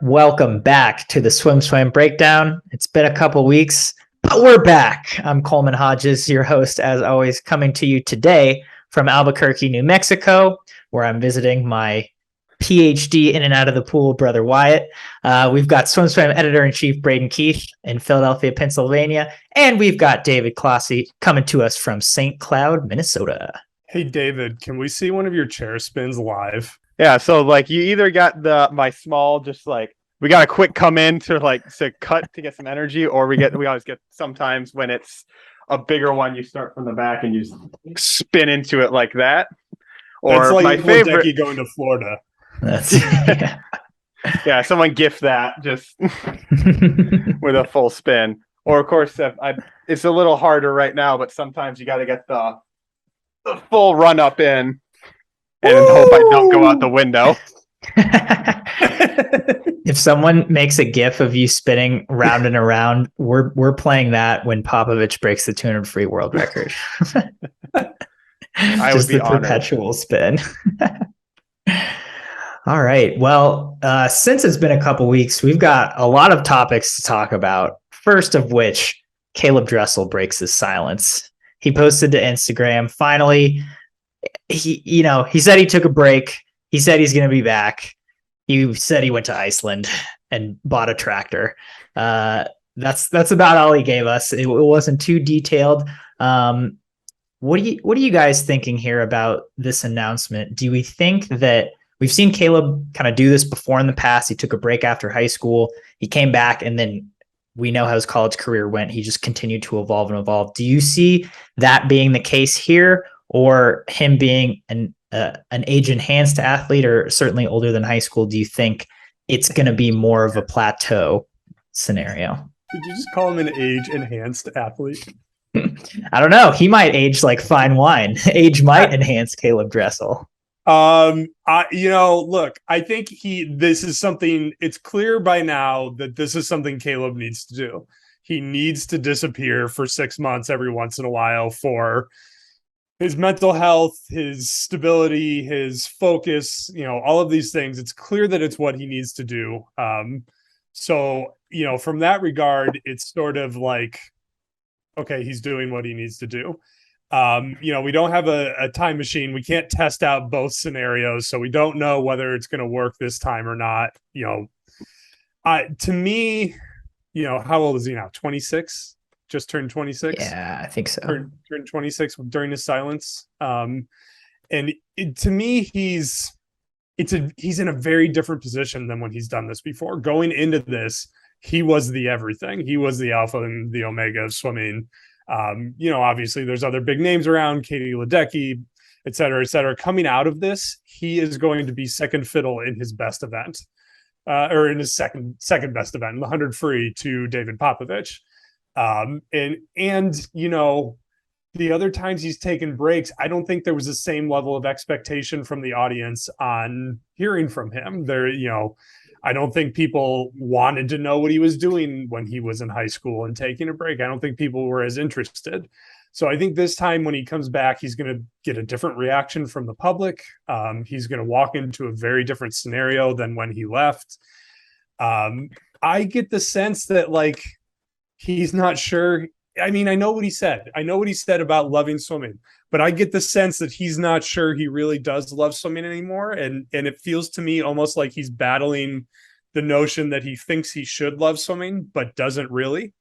Welcome back to the SwimSwam Breakdown. It's been a couple weeks, but we're back. I'm Coleman Hodges, your host, as always, coming to you today from Albuquerque, New Mexico, where I'm visiting my PhD in and out of the pool brother Wyatt. We've got SwimSwam editor-in-chief Braden Keith in Philadelphia, Pennsylvania, and we've got David Clossie coming to us from St. Cloud, Minnesota. Hey, David, can we see one of your chair spins live? Yeah, so like you either got my small, just like we got a quick come in to cut to get some energy, or we always get sometimes when it's a bigger one, you start from the back and you spin into it like that. Or that's like my favorite going to Florida. That's yeah, someone gift that just with a full spin. Or of course, it's a little harder right now, but sometimes you got to get the full run up in. And hope I don't go out the window. If someone makes a GIF of you spinning round and around, we're playing that when Popovich breaks the 200 free world record. I Just would be the honored. Perpetual spin. All right. Well, since it's been a couple weeks, we've got a lot of topics to talk about. First of which, Caeleb Dressel breaks his silence. He posted to Instagram, finally. He said he took a break. He said he's going to be back. He said he went to Iceland and bought a tractor. That's about all he gave us. It wasn't too detailed. What are you guys thinking here about this announcement? Do we think that we've seen Caeleb kind of do this before in the past? He took a break after high school. He came back, and then we know how his college career went. He just continued to evolve and evolve. Do you see that being the case here? Or him being an age-enhanced athlete, or certainly older than high school? Do you think it's going to be more of a plateau scenario? Did you just call him an age-enhanced athlete? I don't know. He might age like fine wine. Age might enhance Caeleb Dressel. Look, I think this is something, it's clear by now that this is something Caeleb needs to do. He needs to disappear for 6 months every once in a while for his mental health, his stability, his focus, all of these things. It's clear that it's what he needs to do. So, from that regard, it's sort of like, okay, he's doing what he needs to do. We don't have a time machine. We can't test out both scenarios. So we don't know whether it's going to work this time or not. To me, how old is he now? 26? Just turned 26. Yeah, I think so. Turned 26 during his silence. To me, he's in a very different position than when he's done this before. Going into this, he was the everything. He was the alpha and the omega of swimming. Obviously there's other big names around, Katie Ledecky, et cetera, et cetera. Coming out of this, he is going to be second fiddle in his best event, or in his second best event, the 100 free to David Popovich. The other times he's taken breaks, I don't think there was the same level of expectation from the audience on hearing from him. I don't think people wanted to know what he was doing when he was in high school and taking a break. I don't think people were as interested. So I think this time when he comes back, he's going to get a different reaction from the public. He's going to walk into a very different scenario than when he left. I get the sense that he's not sure. I mean, I know what he said. I know what he said about loving swimming, but I get the sense that he's not sure he really does love swimming anymore. And it feels to me almost like he's battling the notion that he thinks he should love swimming, but doesn't really,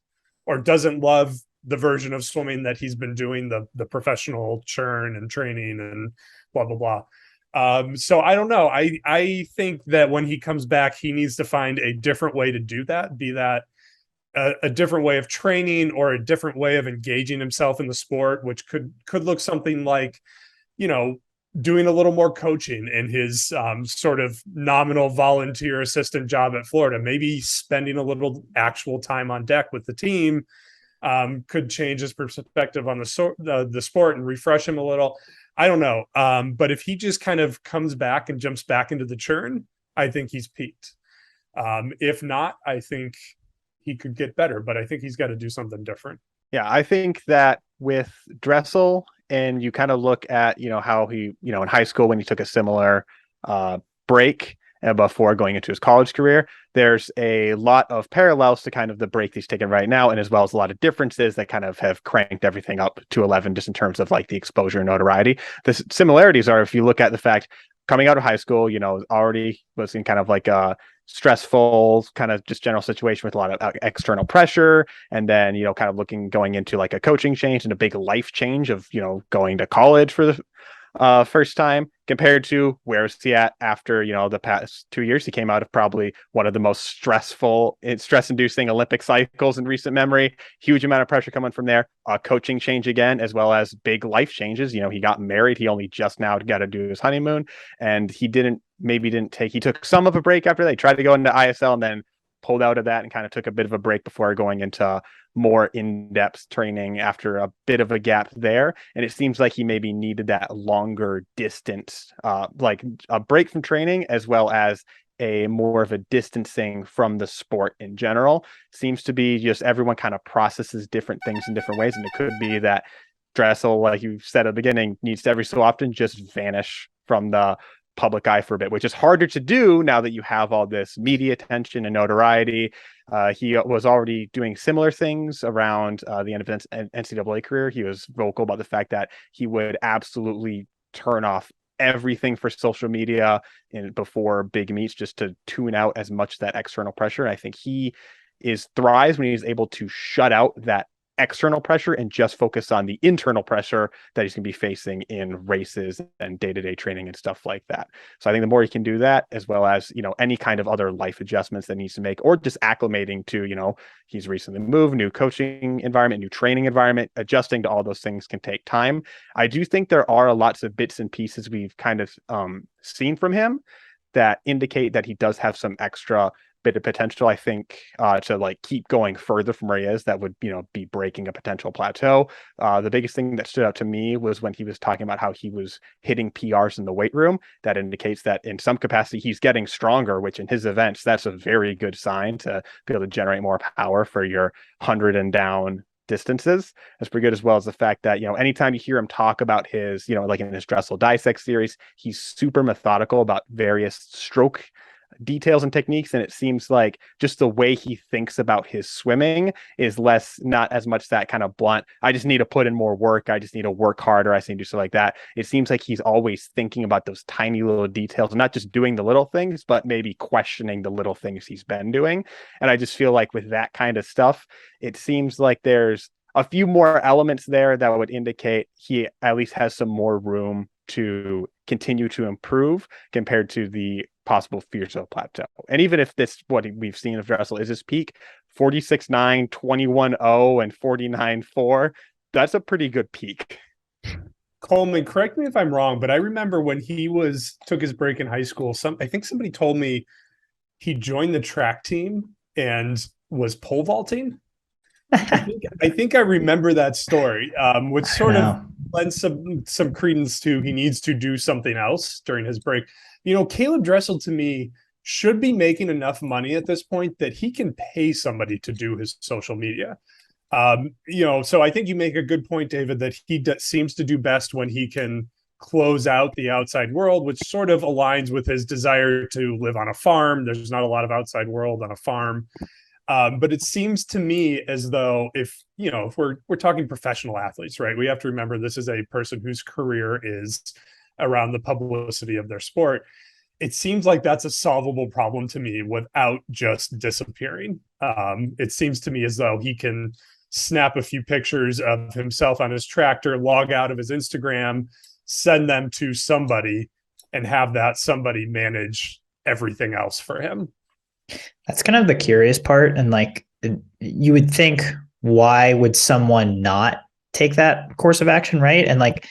or doesn't love the version of swimming that he's been doing, the professional churn and training and blah, blah, blah. So I don't know. I think that when he comes back, he needs to find a different way to do that, be that a different way of training or a different way of engaging himself in the sport, which could look something like, doing a little more coaching in his sort of nominal volunteer assistant job at Florida, maybe spending a little actual time on deck with the team could change his perspective on the sport and refresh him a little. I don't know. But if he just kind of comes back and jumps back into the churn, I think he's peaked. If not, I think he could get better, but I think he's got to do something different. Yeah, I think that with Dressel, and you kind of look at, how he, in high school when he took a similar break, before going into his college career. There's a lot of parallels to kind of the break he's taken right now, and as well as a lot of differences that kind of have cranked everything up to 11 just in terms of like the exposure and notoriety. The similarities are, if you look at the fact coming out of high school, already was in kind of like a stressful kind of just general situation with a lot of external pressure. And then, kind of going into like a coaching change and a big life change of, going to college for the first time, compared to where is he at after, the past 2 years. He came out of probably one of the most stress-inducing Olympic cycles in recent memory. Huge amount of pressure coming from there. Coaching change again, as well as big life changes. He got married. He only just now got to do his honeymoon, and he took some of a break after that. He tried to go into ISL and then pulled out of that and kind of took a bit of a break before going into more in-depth training after a bit of a gap there. And it seems like he maybe needed that longer distance, like a break from training, as well as a more of a distancing from the sport in general. Seems to be just everyone kind of processes different things in different ways. And it could be that Dressel, like you said at the beginning, needs to every so often just vanish from the public eye for a bit, which is harder to do now that you have all this media attention and notoriety. He was already doing similar things around the end of his NCAA career. He was vocal about the fact that he would absolutely turn off everything for social media before big meets, just to tune out as much of that external pressure. I think he thrives when he's able to shut out that external pressure and just focus on the internal pressure that he's going to be facing in races and day-to-day training and stuff like that. So I think the more he can do that, as well as, any kind of other life adjustments that needs to make, or just acclimating to, he's recently moved, new coaching environment, new training environment, adjusting to all those things can take time. I do think there are lots of bits and pieces we've kind of seen from him that indicate that he does have some extra bit of potential, I think, to like keep going further from where he is. That would, be breaking a potential plateau. The biggest thing that stood out to me was when he was talking about how he was hitting PRs in the weight room. That indicates that in some capacity he's getting stronger, which in his events, that's a very good sign to be able to generate more power for your 100 and down distances. That's pretty good, as well as the fact that, anytime you hear him talk about his, like in his Dressel Dissect series, he's super methodical about various stroke details and techniques, and it seems like just the way he thinks about his swimming is not as much that kind of blunt, I just need to put in more work, I just need to work harder, I just need to do something like that. It seems like he's always thinking about those tiny little details, and not just doing the little things, but maybe questioning the little things he's been doing. And I just feel like with that kind of stuff, it seems like there's a few more elements there that would indicate he at least has some more room to continue to improve compared to the possible fears of a plateau. And even if this, what we've seen of Dressel is his peak, 46.9, 21.0, and 49.4, that's a pretty good peak. Coleman, correct me if I'm wrong, but I remember when he took his break in high school, I think somebody told me he joined the track team and was pole vaulting. I think I remember that story, which sort of lends some credence to he needs to do something else during his break. Caeleb Dressel, to me, should be making enough money at this point that he can pay somebody to do his social media. So I think you make a good point, David, that he seems to do best when he can close out the outside world, which sort of aligns with his desire to live on a farm. There's not a lot of outside world on a farm. But it seems to me as though if we're talking professional athletes, right, we have to remember this is a person whose career is around the publicity of their sport. It seems like that's a solvable problem to me without just disappearing. It seems to me as though he can snap a few pictures of himself on his tractor, log out of his Instagram, send them to somebody, and have that somebody manage everything else for him. That's kind of the curious part. And like, you would think, why would someone not take that course of action, right? And like,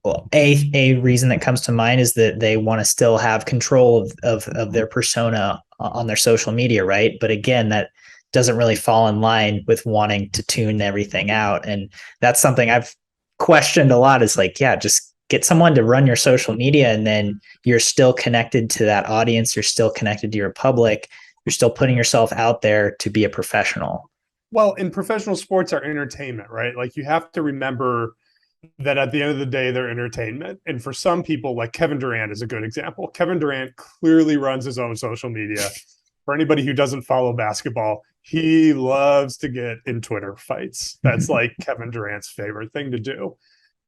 well, a reason that comes to mind is that they want to still have control of their persona on their social media, right? But again, that doesn't really fall in line with wanting to tune everything out. And that's something I've questioned a lot, is like, yeah, just get someone to run your social media, and then you're still connected to that audience. You're still connected to your public. You're still putting yourself out there to be a professional. Well, and professional sports are entertainment, right? Like, you have to remember that at the end of the day, they're entertainment. And for some people, like Kevin Durant is a good example. Kevin Durant clearly runs his own social media. For anybody who doesn't follow basketball, he loves to get in Twitter fights. That's like Kevin Durant's favorite thing to do.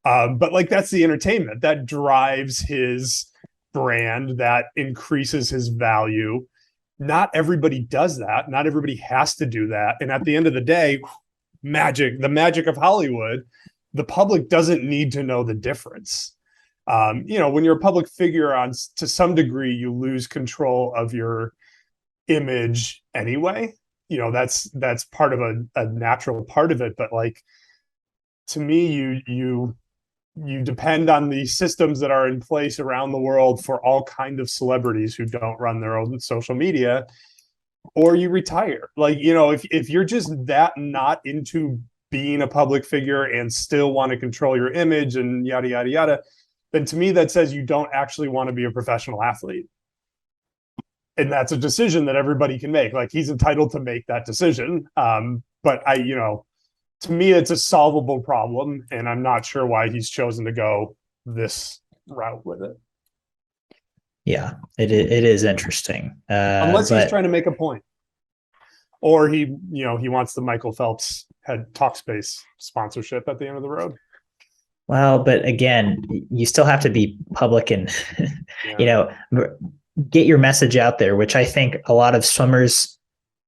But like, that's the entertainment that drives his brand, that increases his value. Not everybody does that. Not everybody has to do that. And at the end of the day, the magic of Hollywood, the public doesn't need to know the difference. When you're a public figure, to some degree, you lose control of your image anyway. That's part of a natural part of it. But like, to me, you depend on the systems that are in place around the world for all kind of celebrities who don't run their own social media, or you retire. Like, if you're just that not into being a public figure and still want to control your image and yada, yada, yada, then to me, that says you don't actually want to be a professional athlete. And that's a decision that everybody can make. Like, he's entitled to make that decision. But to me, it's a solvable problem. And I'm not sure why he's chosen to go this route with it. Yeah, it is interesting. Unless he's trying to make a point. Or he wants the Michael Phelps head Talkspace sponsorship at the end of the road. Well, but again, you still have to be public and, get your message out there, which I think a lot of swimmers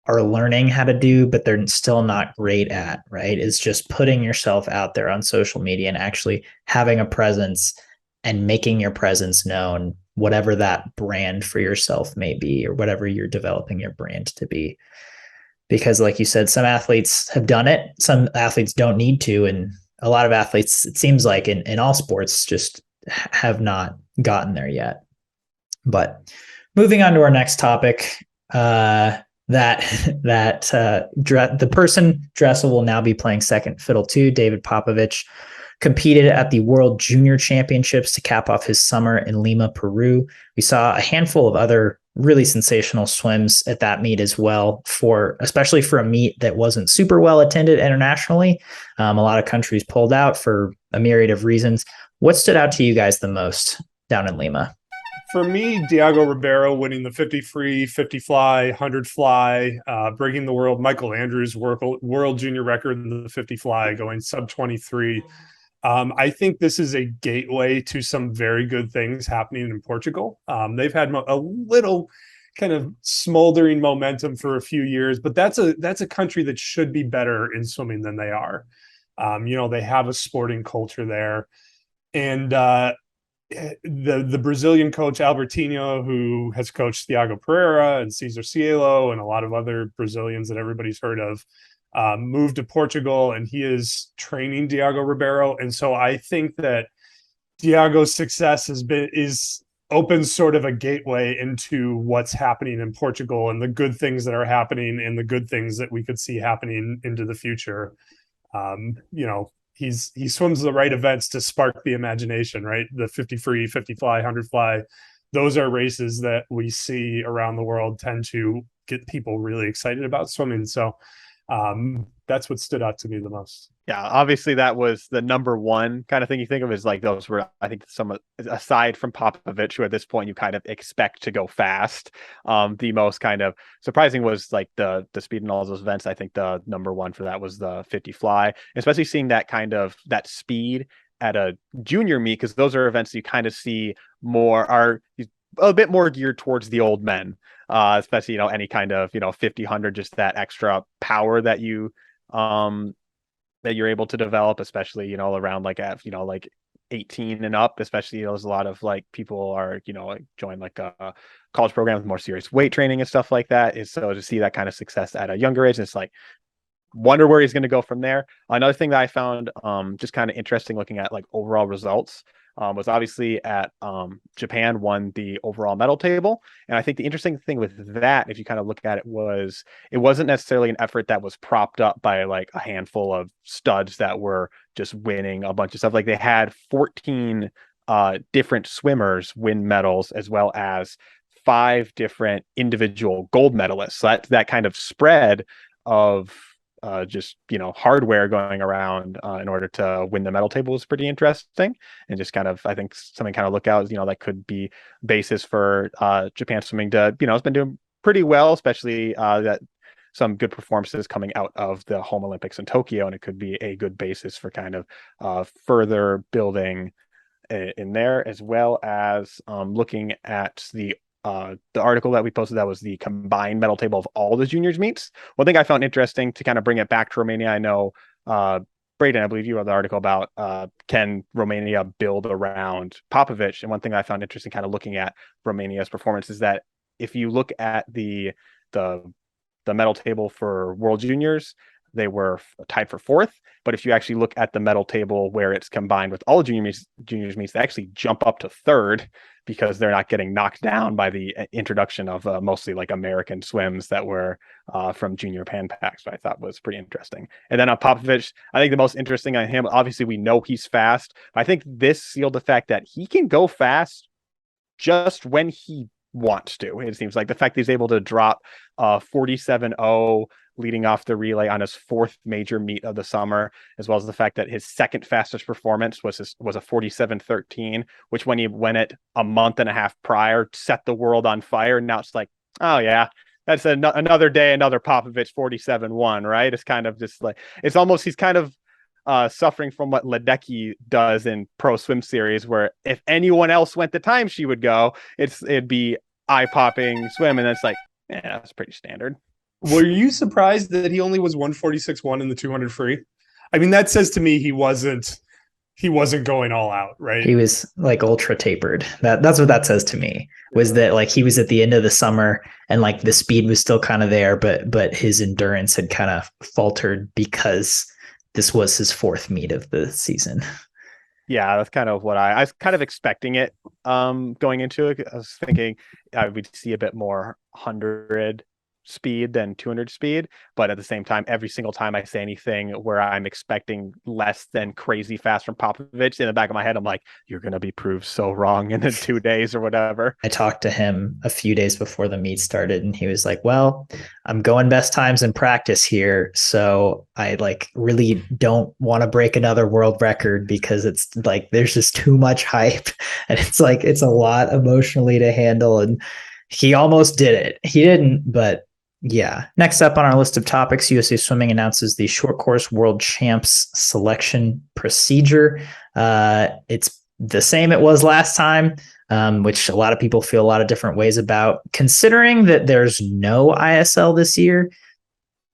are learning how to do, but they're still not great at, right? Is just putting yourself out there on social media and actually having a presence and making your presence known, whatever that brand for yourself may be, or whatever you're developing your brand to be. Because like you said, some athletes have done it. Some athletes don't need to. And a lot of athletes, it seems like in all sports, just have not gotten there yet. But moving on to our next topic, the person Dressel will now be playing second fiddle to. David Popovich competed at the World Junior Championships to cap off his summer in Lima, Peru. We saw a handful of other really sensational swims at that meet as well, especially for a meet that wasn't super well attended internationally. A lot of countries pulled out for a myriad of reasons. What stood out to you guys the most down in Lima? For me, Diego Ribeiro winning the 50 free, 50 fly, 100 fly, breaking the Michael Andrews world junior record in the 50 fly, going sub 23. I think this is a gateway to some very good things happening in Portugal. They've had a little kind of smoldering momentum for a few years, but that's a country that should be better in swimming than they are. They have a sporting culture there. And the Brazilian coach Albertinho, who has coached Thiago Pereira and Cesar Cielo and a lot of other Brazilians that everybody's heard of, moved to Portugal, and he is training Diego Ribeiro. And so I think that Diago's success opens sort of a gateway into what's happening in Portugal and the good things that are happening and the good things that we could see happening into the future. He swims the right events to spark the imagination, right? The 50 free, 50 fly, 100 fly. Those are races that we see around the world tend to get people really excited about swimming. So that's what stood out to me the most. Yeah, obviously that was the number one kind of thing you think of, is like those were, I think, some aside from Popovich, who at this point you kind of expect to go fast. The most kind of surprising was like the speed in all those events. I think the number one for that was the 50 fly, especially seeing that speed at a junior meet, because those are events you kind of see are a bit more geared towards the old men, especially, any kind of, 50, 100, just that extra power that that you're able to develop, especially, around like 18 and up, especially, there's a lot of like people are, join like a college program with more serious weight training and stuff like that. Is so to see that kind of success at a younger age, it's like, wonder where he's going to go from there. Another thing that I found just kind of interesting looking at like overall results was obviously at Japan won the overall medal table. And I think the interesting thing with that, if you kind of look at it, was it wasn't necessarily an effort that was propped up by like a handful of studs that were just winning a bunch of stuff. Like they had 14 different swimmers win medals, as well as 5 different individual gold medalists. So that kind of spread of just hardware going around in order to win the medal table is pretty interesting, and just kind of I think something kind of look out that could be basis for Japan swimming to it's been doing pretty well, especially that some good performances coming out of the home Olympics in Tokyo, and it could be a good basis for kind of further building in there, as well as looking at the article that we posted that was the combined medal table of all the juniors meets. One thing I found interesting to kind of bring it back to Romania, I know Braden, I believe you wrote the article about can Romania build around Popovich, and one thing I found interesting kind of looking at Romania's performance is that if you look at the medal table for World Juniors, they were tied for fourth. But if you actually look at the medal table where it's combined with all juniors meets, they actually jump up to third because they're not getting knocked down by the introduction of mostly like American swims that were from junior Pan Packs, which I thought was pretty interesting. And then on Popovich, I think the most interesting on him, obviously we know he's fast. I think this sealed the fact that he can go fast just when he wants to. It seems like the fact that he's able to drop 47.0 leading off the relay on his fourth major meet of the summer, as well as the fact that his second fastest performance was a 47.13, which when he went it a month and a half prior set the world on fire. Now it's like, oh yeah, that's another day, another Popovich 47.1, right? It's kind of just like, it's almost, he's kind of suffering from what Ledecky does in Pro Swim Series, where if anyone else went the time she would go, it'd be eye-popping swim, and it's like, yeah, that's pretty standard. Were you surprised that he only was 146.1 in the 200 free? I mean, that says to me he wasn't going all out, right? He was like ultra tapered. That's what that says to me, was that like he was at the end of the summer and like the speed was still kind of there, but his endurance had kind of faltered because this was his fourth meet of the season. Yeah, that's kind of what I was kind of expecting it going into it. I was thinking I would see a bit more 100 speed than 200 speed, but at the same time, every single time I say anything where I'm expecting less than crazy fast from Popovich, in the back of my head I'm like, you're gonna be proved so wrong in the 2 days or whatever. I talked to him a few days before the meet started and he was like, well, I'm going best times in practice here, so I like really don't want to break another world record because it's like there's just too much hype and it's like it's a lot emotionally to handle, and he almost did it. He didn't, but yeah. Next up on our list of topics, USA Swimming announces the short course world champs selection procedure. It's the same it was last time, which a lot of people feel a lot of different ways about. Considering that there's no ISL this year,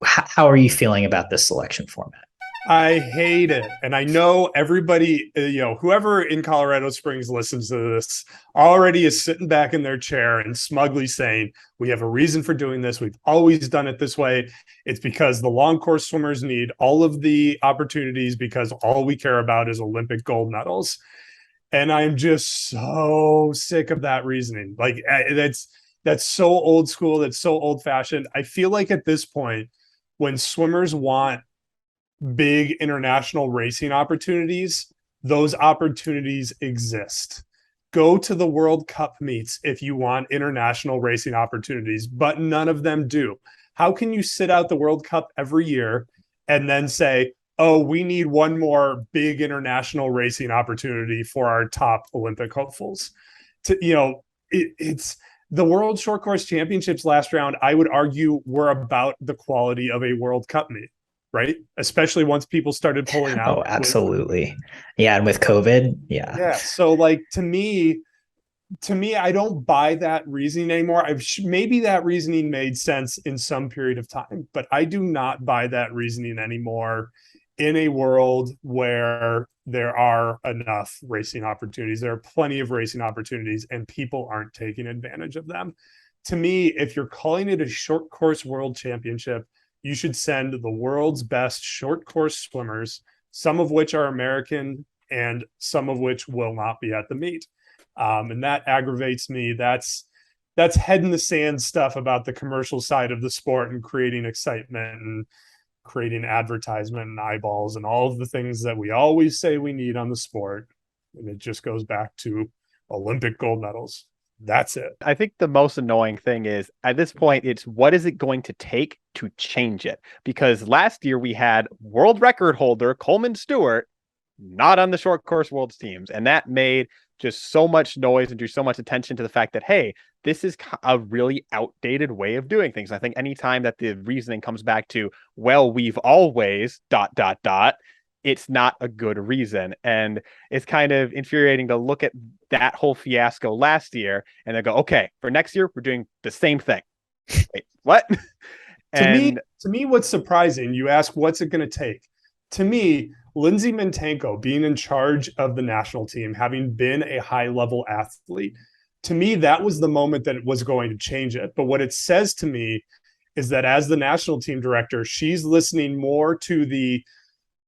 how are you feeling about this selection format? I hate it. And I know everybody, whoever in Colorado Springs listens to this already is sitting back in their chair and smugly saying, we have a reason for doing this. We've always done it this way. It's because the long course swimmers need all of the opportunities because all we care about is Olympic gold medals. And I'm just so sick of that reasoning. Like that's so old school. That's so old fashioned. I feel like at this point, when swimmers want big international racing opportunities, those opportunities exist. Go to the World Cup meets if you want international racing opportunities, but none of them do. How can you sit out the World Cup every year and then say, oh, we need one more big international racing opportunity for our top Olympic hopefuls? It's the World Short Course Championships last round, I would argue, were about the quality of a World Cup meet, right? Especially once people started pulling out. Oh, absolutely. Yeah. And with COVID. Yeah. Yeah. So like, to me, I don't buy that reasoning anymore. Maybe that reasoning made sense in some period of time, but I do not buy that reasoning anymore in a world where there are enough racing opportunities. There are plenty of racing opportunities and people aren't taking advantage of them. To me, if you're calling it a short course world championship, you should send the world's best short course swimmers, some of which are American and some of which will not be at the meet. And that aggravates me. That's head in the sand stuff about the commercial side of the sport and creating excitement and creating advertisement and eyeballs and all of the things that we always say we need on the sport. And it just goes back to Olympic gold medals. That's it. I think the most annoying thing is at this point, it's what is it going to take to change it? Because last year we had world record holder Coleman Stewart not on the short course world's teams. And that made just so much noise and drew so much attention to the fact that, hey, this is a really outdated way of doing things. I think anytime that the reasoning comes back to, well, we've always ... it's not a good reason. And it's kind of infuriating to look at that whole fiasco last year and then go, okay, for next year, we're doing the same thing. Wait, what? To me, what's surprising, you ask, what's it going to take? To me, Lindsay Mintenko being in charge of the national team, having been a high-level athlete, to me, that was the moment that it was going to change it. But what it says to me is that as the national team director, she's listening more to the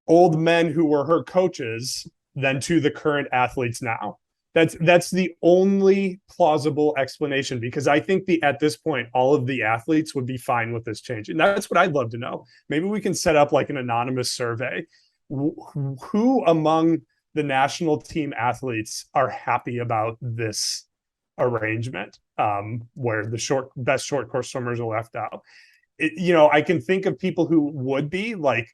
old men who were her coaches than to the current athletes now. That's the only plausible explanation, because I think at this point, all of the athletes would be fine with this change. And that's what I'd love to know. Maybe we can set up like an anonymous survey. Who among the national team athletes are happy about this arrangement, where the best short course swimmers are left out? I can think of people who would be like,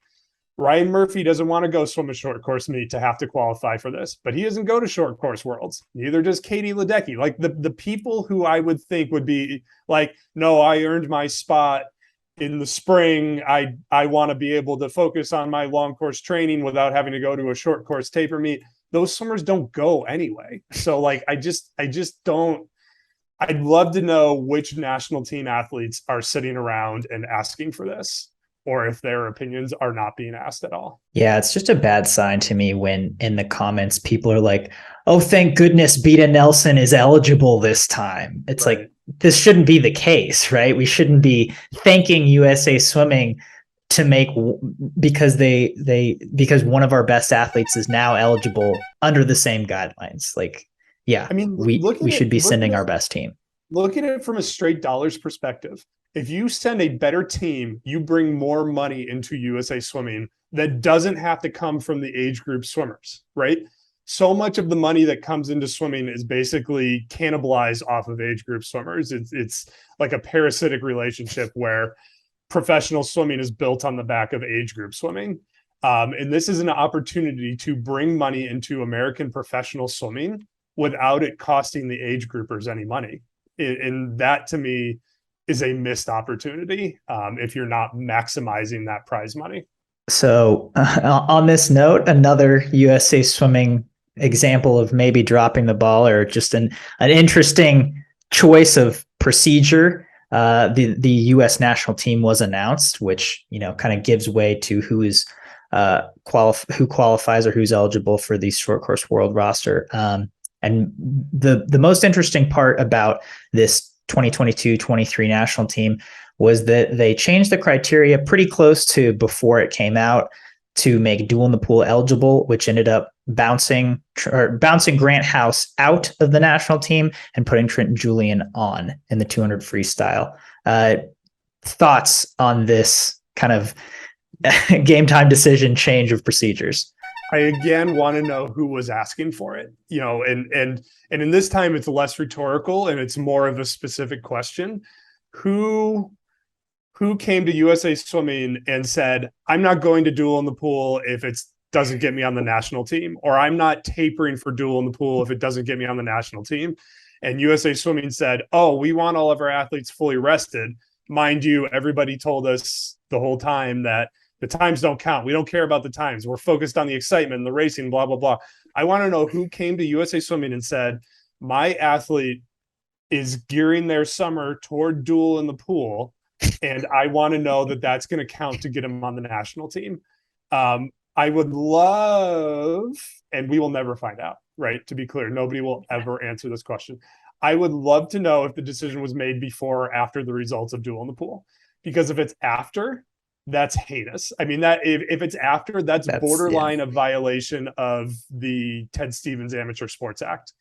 Ryan Murphy doesn't want to go swim a short course meet to have to qualify for this, but he doesn't go to short course worlds. Neither does Katie Ledecky. Like the people who I would think would be like, no, I earned my spot in the spring. I want to be able to focus on my long course training without having to go to a short course taper meet. Those swimmers don't go anyway. So like, I just don't. I'd love to know which national team athletes are sitting around and asking for this, or if their opinions are not being asked at all. Yeah, it's just a bad sign to me when in the comments people are like, oh, thank goodness Beta Nelson is eligible this time. It's right. Like, this shouldn't be the case, right? We shouldn't be thanking USA Swimming to make because because one of our best athletes is now eligible under the same guidelines. Like, yeah, I mean, we should be sending our best team. Look at it from a straight dollars perspective. If you send a better team, you bring more money into USA Swimming that doesn't have to come from the age group swimmers, right? So much of the money that comes into swimming is basically cannibalized off of age group swimmers. It's like a parasitic relationship where professional swimming is built on the back of age group swimming. And this is an opportunity to bring money into American professional swimming without it costing the age groupers any money. And that, to me, is a missed opportunity if you're not maximizing that prize money. So on this note, another USA Swimming example of maybe dropping the ball or just an interesting choice of procedure. The U.S. national team was announced, which kind of gives way to who qualifies or who's eligible for the short course world roster. And the most interesting part about this 2022-23 national team was that they changed the criteria pretty close to before it came out to make Duel in the Pool eligible, which ended up bouncing Grant House out of the national team and putting Trenton Julian on in the 200 freestyle. Thoughts on this kind of game time decision change of procedures? I again want to know who was asking for it, and in this time it's less rhetorical and it's more of a specific question. Who came to USA Swimming and said, I'm not going to Duel in the Pool if it doesn't get me on the national team, or I'm not tapering for Duel in the Pool if it doesn't get me on the national team? And USA Swimming said, oh, we want all of our athletes fully rested. Mind you, everybody told us the whole time that the times don't count. We don't care about the times. We're focused on the excitement and the racing, blah, blah, blah. I want to know who came to USA Swimming and said, my athlete is gearing their summer toward Duel in the Pool, and I want to know that that's going to count to get him on the national team. I would love, and we will never find out, right? To be clear, nobody will ever answer this question. I would love to know if the decision was made before or after the results of Duel in the Pool, because if it's after, that's heinous. I mean, that if it's after, that's borderline a violation of the Ted Stevens Amateur Sports Act.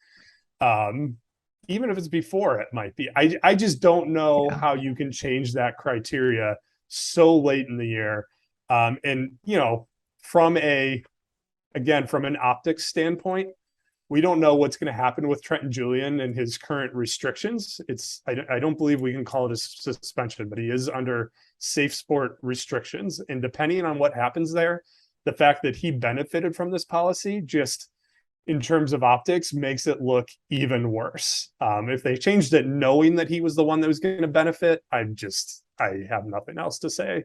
Even if it's before, it might be. I just don't know how you can change that criteria so late in the year. And from an optics standpoint, We don't know what's going to happen with Trenton Julian and his current restrictions. I don't believe we can call it a suspension, but he is under safe sport restrictions. And depending on what happens there, the fact that he benefited from this policy just in terms of optics makes it look even worse. If they changed it knowing that he was the one that was going to benefit, I have nothing else to say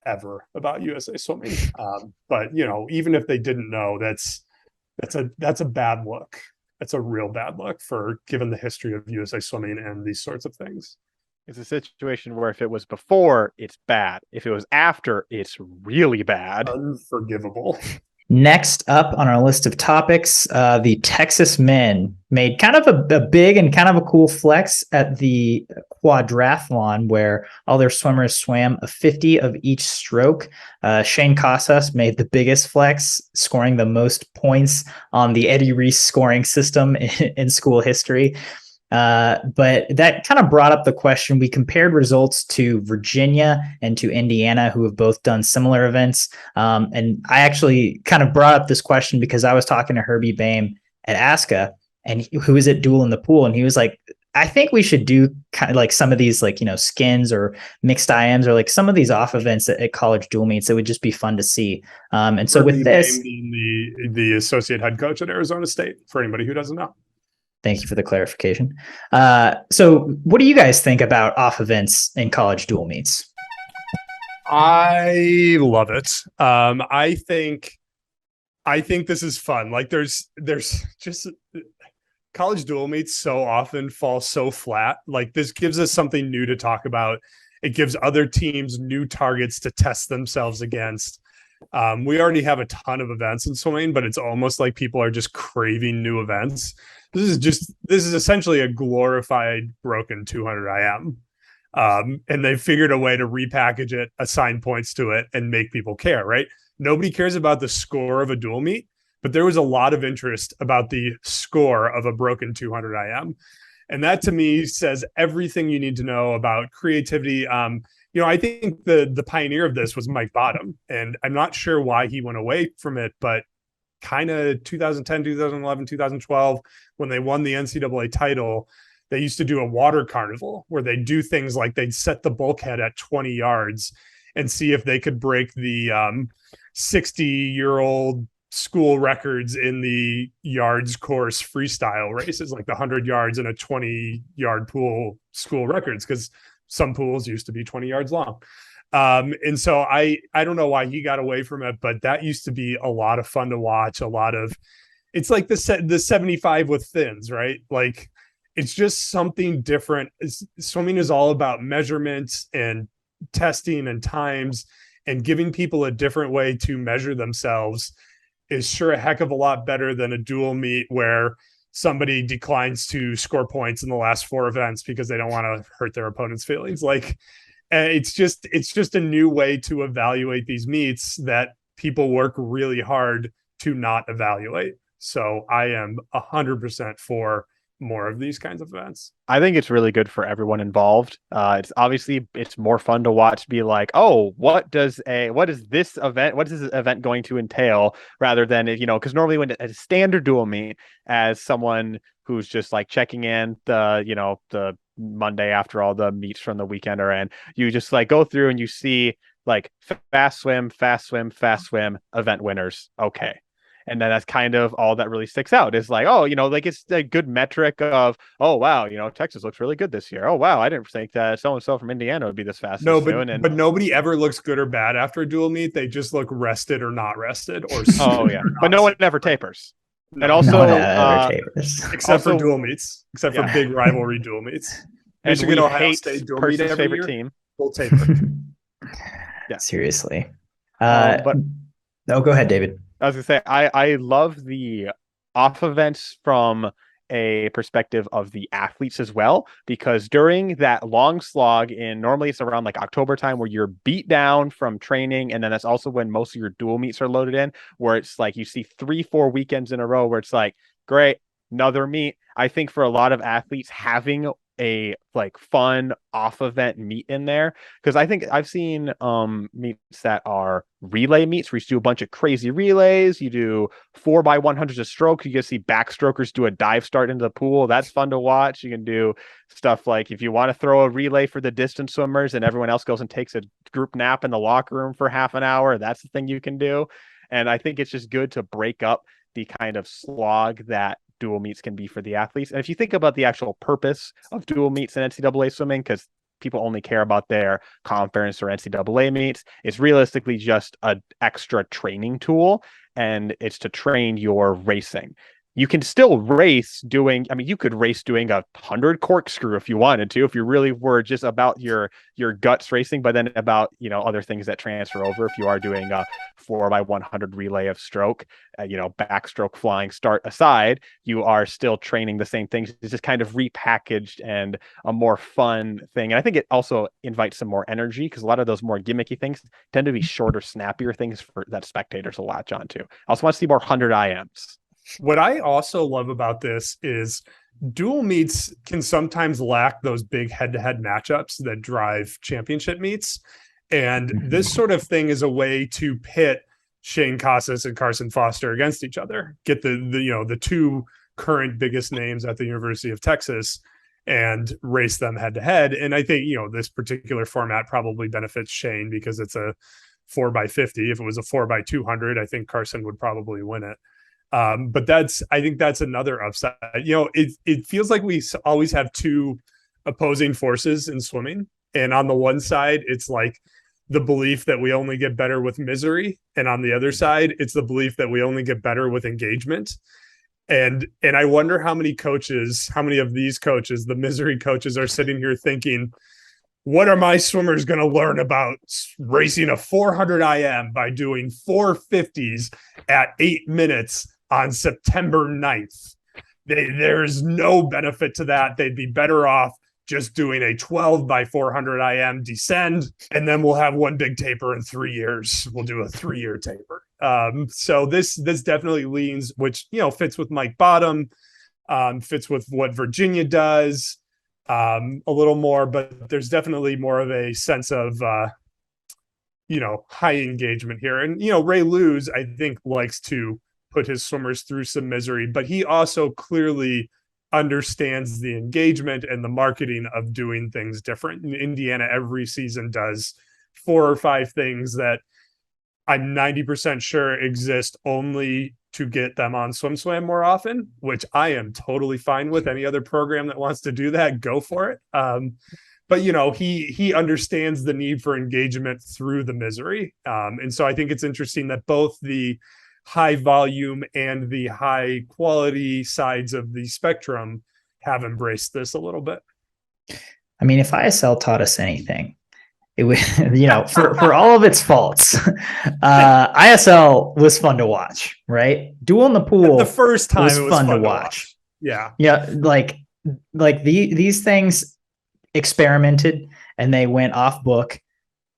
ever about USA Swimming. But even if they didn't know, that's a bad look. That's a real bad look for given the history of USA Swimming and these sorts of things. It's a situation where if it was before, it's bad. If it was after, it's really bad. Unforgivable. Next up on our list of topics, the Texas men made kind of a big and kind of a cool flex at the quadrathlon where all their swimmers swam a 50 of each stroke. Shane Casas made the biggest flex, scoring the most points on the Eddie Reese scoring system in school history. But that kind of brought up the question. We compared results to Virginia and to Indiana, who have both done similar events. And I actually kind of brought up this question because I was talking to Herbie Boehm at ASCA, and who is at Duel in the Pool. And he was like, I think we should do kind of like some of these, like, skins or mixed IMs or like some of these off events at college dual meets. It would just be fun to see. And so Herbie with this, Boehm being the associate head coach at Arizona State, for anybody who doesn't know. thank you for the clarification. So what do you guys think about off events in college dual meets? I love it. I think this is fun. Like there's just college dual meets so often fall so flat. Like this gives us something new to talk about. It gives other teams new targets to test themselves against. We already have a ton of events in swimming, but it's almost like people are just craving new events. This is essentially a glorified broken 200 IM. And they figured a way to repackage it, assign points to it, and make people care, right? Nobody cares about the score of a dual meet, but there was a lot of interest about the score of a broken 200 IM. And that to me says everything you need to know about creativity. I think the pioneer of this was Mike Bottom, and I'm not sure why he went away from it, but kind of 2010, 2011, 2012, when they won the NCAA title, they used to do a water carnival where they do things like they'd set the bulkhead at 20 yards and see if they could break the 60-year-old school records in the yards course freestyle races, like the 100 yards in a 20-yard pool school records, because some pools used to be 20 yards long. And so I don't know why he got away from it, but that used to be a lot of fun to watch. It's like the 75 with fins, right? Like it's just something different. Swimming is all about measurements and testing and times, and giving people a different way to measure themselves is sure a heck of a lot better than a dual meet where somebody declines to score points in the last 4 events because they don't want to hurt their opponent's feelings. Like it's just a new way to evaluate these meets that people work really hard to not evaluate. So I am 100% for more of these kinds of events. I think it's really good for everyone involved. It's more fun to watch, be like, oh, what is this event going to entail, rather than, because normally when a standard dual meet, as someone who's just like checking in the Monday after all the meets from the weekend are in, you just like go through and you see like fast swim, event winners. Okay. And then that's kind of all that really sticks out is like, oh, like it's a good metric of, oh, wow, Texas looks really good this year. Oh, wow, I didn't think that so-and-so from Indiana would be this fast. No, but nobody ever looks good or bad after a dual meet. They just look rested or not rested. But no one ever tapers. No, and also, except for dual meets, except for big rivalry dual meets. And Michigan, Ohio State dual meet every favorite year. Team. Full taper. Yeah, seriously. Go ahead, David. I was gonna say, I love the off events from a perspective of the athletes as well, because during that long slog normally it's around like October time where you're beat down from training, and then that's also when most of your dual meets are loaded in, where it's like you see 3-4 weekends in a row where it's like, great, another meet. I think for a lot of athletes, having a like fun off event meet in there. Because I think I've seen meets that are relay meets where you do a bunch of crazy relays. You do 4x100s a stroke. You can see backstrokers do a dive start into the pool. That's fun to watch. You can do stuff like if you want to throw a relay for the distance swimmers and everyone else goes and takes a group nap in the locker room for half an hour, that's the thing you can do. And I think it's just good to break up the kind of slog that dual meets can be for the athletes. And if you think about the actual purpose of dual meets in NCAA swimming, because people only care about their conference or NCAA meets, it's realistically just an extra training tool, and it's to train your racing. You can still race doing, I mean, you could race doing 100 corkscrew if you wanted to, if you really were just about your guts racing, but then about, other things that transfer over. If you are doing a 4x100 relay of stroke, backstroke, flying start aside, you are still training the same things. It's just kind of repackaged and a more fun thing. And I think it also invites some more energy, because a lot of those more gimmicky things tend to be shorter, snappier things that spectators will latch onto. I also want to see more 100 IMs. What I also love about this is dual meets can sometimes lack those big head-to-head matchups that drive championship meets. And this sort of thing is a way to pit Shane Casas and Carson Foster against each other, get the two current biggest names at the University of Texas and race them head-to-head. And I think, this particular format probably benefits Shane because it's a 4x50. If it was a 4x200, I think Carson would probably win it. But I think that's another upside. It feels like we always have two opposing forces in swimming. And on the one side, it's like the belief that we only get better with misery. And on the other side, it's the belief that we only get better with engagement. And I wonder how many of these coaches, the misery coaches, are sitting here thinking, what are my swimmers going to learn about racing a 400 IM by doing 450s at 8 minutes on September 9th? There's no benefit to that. They'd be better off just doing a 12x400 IM descend, and then we'll have one big taper in 3 years. We'll do a 3-year taper. So this definitely leans, which, fits with Mike Bottom, fits with what Virginia does. A little more, but there's definitely more of a sense of, high engagement here. And, Ray Lewis, I think, likes to put his swimmers through some misery, but he also clearly understands the engagement and the marketing of doing things different. In Indiana, every season does 4 or 5 things that I'm 90% sure exist only to get them on SwimSwam more often, which I am totally fine with. Any other program that wants to do that, go for it. But he understands the need for engagement through the misery. And so I think it's interesting that both the high volume and the high quality sides of the spectrum have embraced this a little bit. I mean, if ISL taught us anything, it would, for all of its faults, ISL was fun to watch, right? Duel in the pool, the first time was it was fun to watch. Yeah. Like these things experimented and they went off book,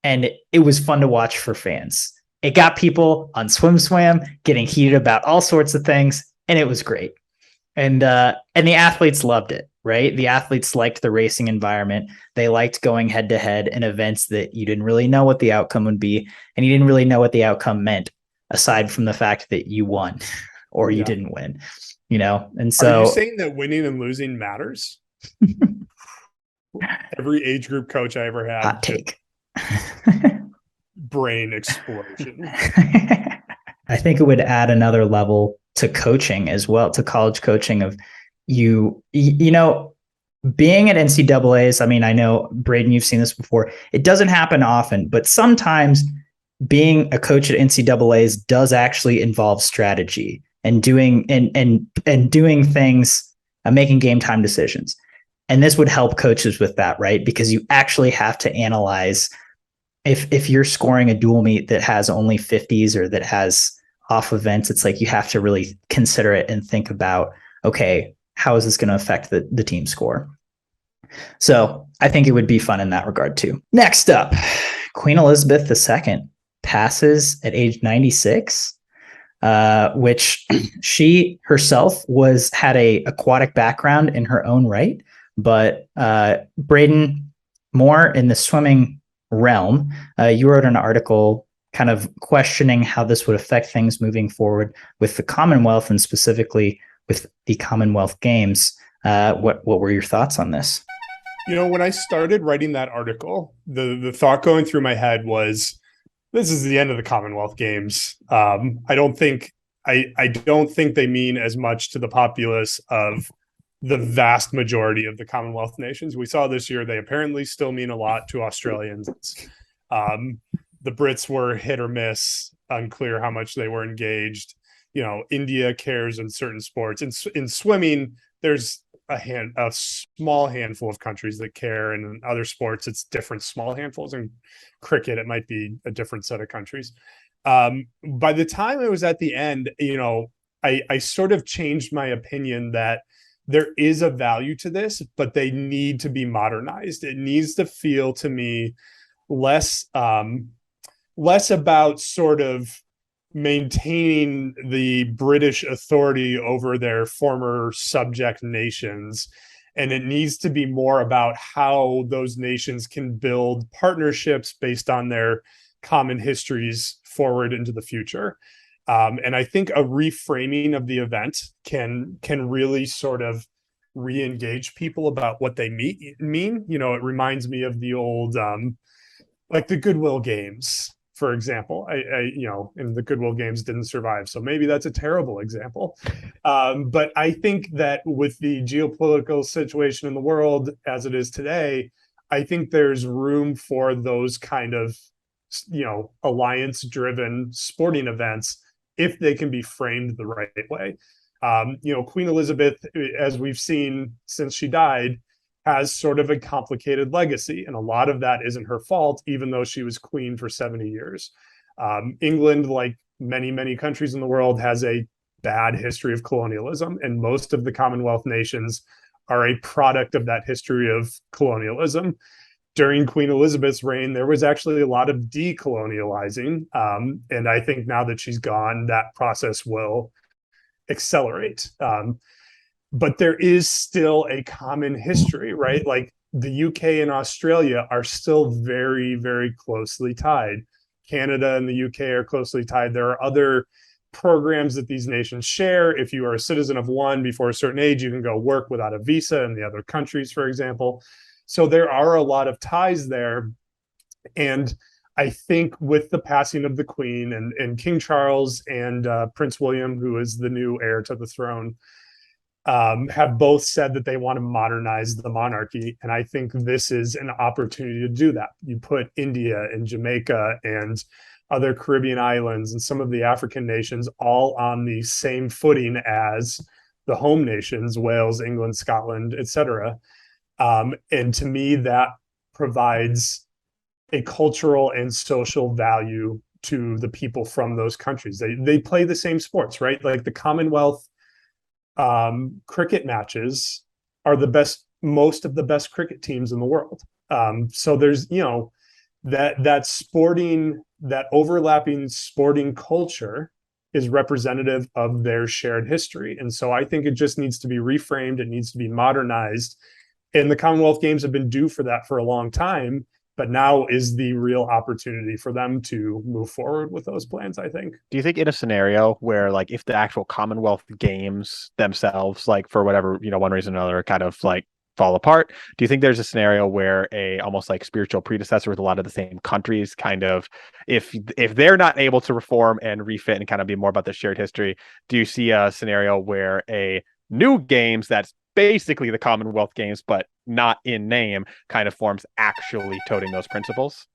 and it was fun to watch for fans. It got people on SwimSwam getting heated about all sorts of things, and it was great. And the athletes loved it, right? The athletes liked the racing environment. They liked going head to head in events that you didn't really know what the outcome would be, and you didn't really know what the outcome meant, aside from the fact that you won or you didn't win, And so, are you saying that winning and losing matters? Every age group coach I ever had. Hot take. Brain explosion. I think it would add another level to coaching as well, to college coaching of being at NCAAs. I mean, I know, Braden, you've seen this before. It doesn't happen often, but sometimes being a coach at NCAAs does actually involve strategy and doing doing things, making game time decisions. And this would help coaches with that, right? Because you actually have to analyze if you're scoring a dual meet that has only 50s or that has off events. It's like you have to really consider it and think about, okay, how is this going to affect the team score? So I think it would be fun in that regard too. Next up, Queen Elizabeth II passes at age 96, which she herself had a aquatic background in her own right, But Braden, more in the swimming realm, you wrote an article kind of questioning how this would affect things moving forward with the Commonwealth and specifically with the Commonwealth Games. What were your thoughts on this? When I started writing that article, the thought going through my head was, this is the end of the Commonwealth Games. I don't think they mean as much to the populace of the vast majority of the Commonwealth nations. We saw this year, they apparently still mean a lot to Australians. The Brits were hit or miss, unclear how much they were engaged. India cares in certain sports. In swimming, there's a small handful of countries that care, and in other sports it's different small handfuls. In cricket, it might be a different set of countries. By the time it was at the end, I sort of changed my opinion that there is a value to this, but they need to be modernized. It needs to feel to me less about sort of maintaining the British authority over their former subject nations. And it needs to be more about how those nations can build partnerships based on their common histories forward into the future. And I think a reframing of the event can really sort of re-engage people about what they mean. It reminds me of the old, like the Goodwill Games, for example. And the Goodwill Games didn't survive, so maybe that's a terrible example. But I think that with the geopolitical situation in the world as it is today, I think there's room for those kind of, alliance-driven sporting events if they can be framed the right way. Queen Elizabeth, as we've seen since she died, has sort of a complicated legacy, and a lot of that isn't her fault, even though she was queen for 70 years. England, like many countries in the world, has a bad history of colonialism, and most of the Commonwealth nations are a product of that history of colonialism. During Queen Elizabeth's reign, there was actually a lot of decolonializing, and I think now that she's gone, that process will accelerate. But there is still a common history, right? Like the UK and Australia are still very, very closely tied. Canada and the UK are closely tied. There are other programs that these nations share. If you are a citizen of one before a certain age, you can go work without a visa in the other countries, for example. So there are a lot of ties there. And I think with the passing of the Queen and King Charles and Prince William, who is the new heir to the throne, have both said that they want to modernize the monarchy. And I think this is an opportunity to do that. You put India and Jamaica and other Caribbean islands and some of the African nations all on the same footing as the home nations, Wales, England, Scotland, etc. And to me, that provides a cultural and social value to the people from those countries. They play the same sports, right? Like the Commonwealth cricket matches are most of the best cricket teams in the world. So there's, that overlapping sporting culture is representative of their shared history. And so I think it just needs to be reframed. It needs to be modernized. And the Commonwealth Games have been due for that for a long time, but now is the real opportunity for them to move forward with those plans, I think. Do you think in a scenario where, like, if the actual Commonwealth Games themselves, like, for whatever, one reason or another, kind of like fall apart, do you think there's a scenario where a almost like spiritual predecessor with a lot of the same countries kind of, if they're not able to reform and refit and kind of be more about the shared history, do you see a scenario where a new games that's basically the Commonwealth Games, but not in name, kind of forms actually toting those principles?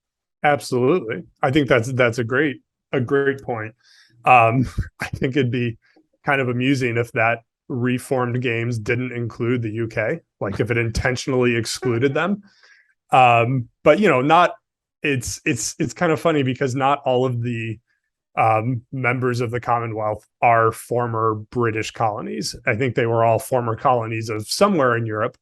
Absolutely. I think that's a great point. I think it'd be kind of amusing if that reformed games didn't include the UK, like if it intentionally excluded them. But not, it's kind of funny because not all of the members of the Commonwealth are former British colonies. I think they were all former colonies of somewhere in Europe.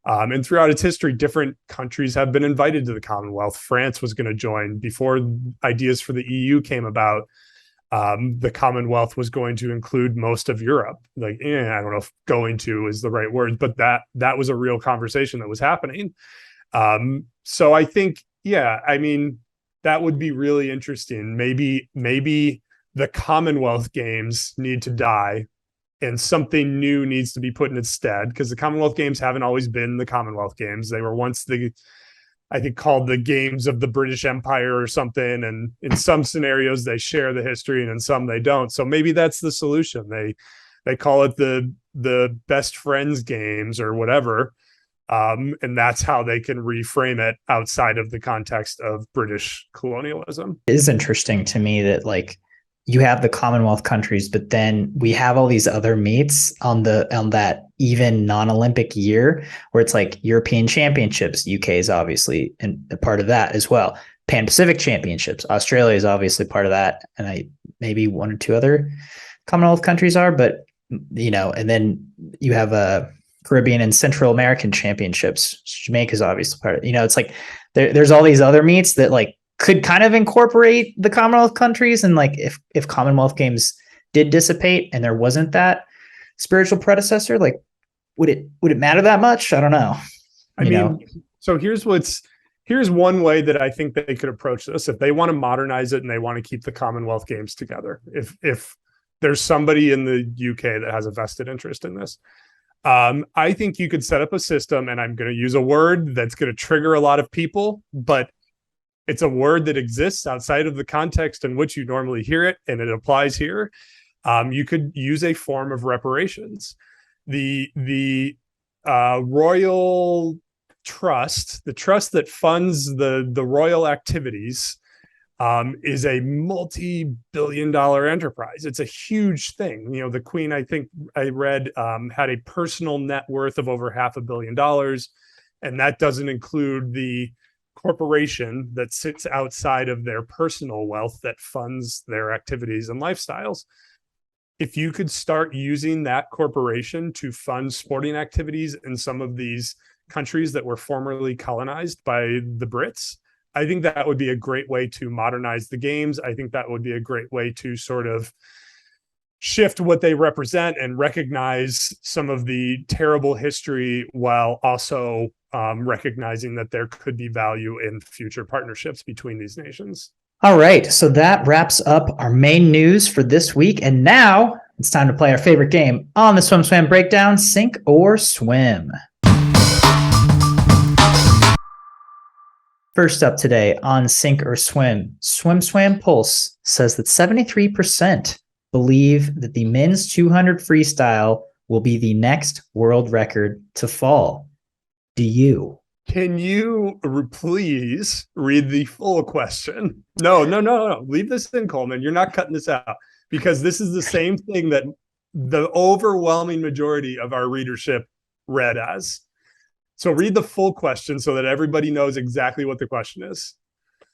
And throughout its history, different countries have been invited to the Commonwealth. France was going to join before ideas for the EU came about. The Commonwealth was going to include most of Europe. Like, I don't know if going to is the right word, but that was a real conversation that was happening. So I think, yeah, I mean, that would be really interesting. Maybe the Commonwealth Games need to die and something new needs to be put in its stead, because the Commonwealth Games haven't always been the Commonwealth Games. They were once I think called the Games of the British Empire or something. And in some scenarios they share the history and in some they don't. So maybe that's the solution. They call it the Best Friends Games or whatever. And that's how they can reframe it outside of the context of British colonialism. It is interesting to me that like you have the Commonwealth countries, but then we have all these other meets on that even non-Olympic year where it's like European Championships. UK is obviously a part of that as well. Pan-Pacific Championships. Australia is obviously part of that. And maybe one or two other Commonwealth countries are, but and then you have a Caribbean and Central American Championships. Jamaica is obviously part of, it's like there's all these other meets that like could kind of incorporate the Commonwealth countries. And like if Commonwealth Games did dissipate and there wasn't that spiritual predecessor, like would it matter that much? I don't know. I mean, so here's one way that I think they could approach this. If they want to modernize it and they want to keep the Commonwealth Games together, if there's somebody in the UK that has a vested interest in this, I think you could set up a system, and I'm going to use a word that's going to trigger a lot of people, but it's a word that exists outside of the context in which you normally hear it, and it applies here. You could use a form of reparations. The royal trust, the trust that funds the royal activities, is a multi-billion-dollar enterprise. It's a huge thing. The Queen, I think I read, had a personal net worth of over $500 million, and that doesn't include the corporation that sits outside of their personal wealth that funds their activities and lifestyles. If you could start using that corporation to fund sporting activities in some of these countries that were formerly colonized by the Brits, I think that would be a great way to modernize the games. I think that would be a great way to sort of shift what they represent and recognize some of the terrible history while also recognizing that there could be value in future partnerships between these nations. All right. So that wraps up our main news for this week. And now it's time to play our favorite game on the SwimSwam Breakdown, Sink or Swim. First up today on Sink or Swim, SwimSwam Pulse says that 73% believe that the men's 200 freestyle will be the next world record to fall. Do you? Can you please read the full question? No. Leave this in, Coleman. You're not cutting this out, because this is the same thing that the overwhelming majority of our readership read as. So read the full question so that everybody knows exactly what the question is.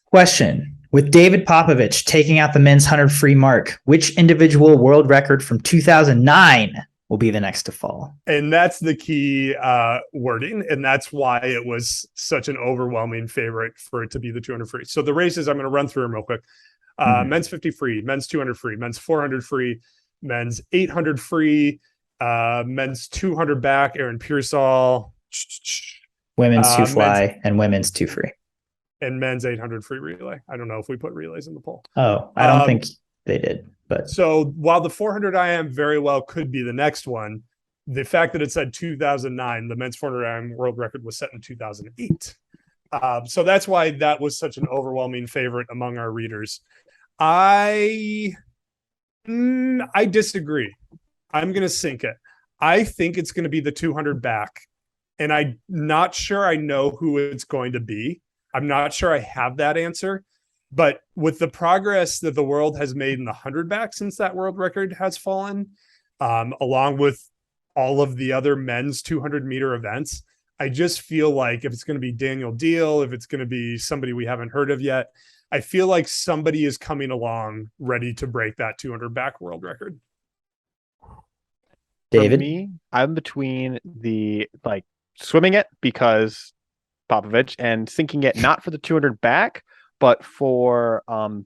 Question. With David Popovich taking out the men's 100 free mark, which individual world record from 2009 will be the next to fall? And that's the key wording. And that's why it was such an overwhelming favorite for it to be the 200 free. So the races, I'm going to run through them real quick. Men's 50 free, men's 200 free, men's 400 free, men's 800 free, men's 200 back, Aaron Pearsall. Women's 2 fly and women's 2 free. And men's 800 free relay. I don't know if we put relays in the poll. Oh, I don't think they did. But so while the 400 IM very well could be the next one, the fact that it said 2009, the men's 400 IM world record was set in 2008. So that's why that was such an overwhelming favorite among our readers. I disagree. I'm going to sink it. I think it's going to be the 200 back. And I'm not sure I know who it's going to be. I'm not sure I have that answer. But with the progress that the world has made in the 100 back since that world record has fallen, along with all of the other men's 200 meter events, I just feel like if it's going to be Daniel Deal, if it's going to be somebody we haven't heard of yet, I feel like somebody is coming along ready to break that 200 back world record. David? For me, I'm between the swimming it because Popovich and sinking it not for the 200 back, but for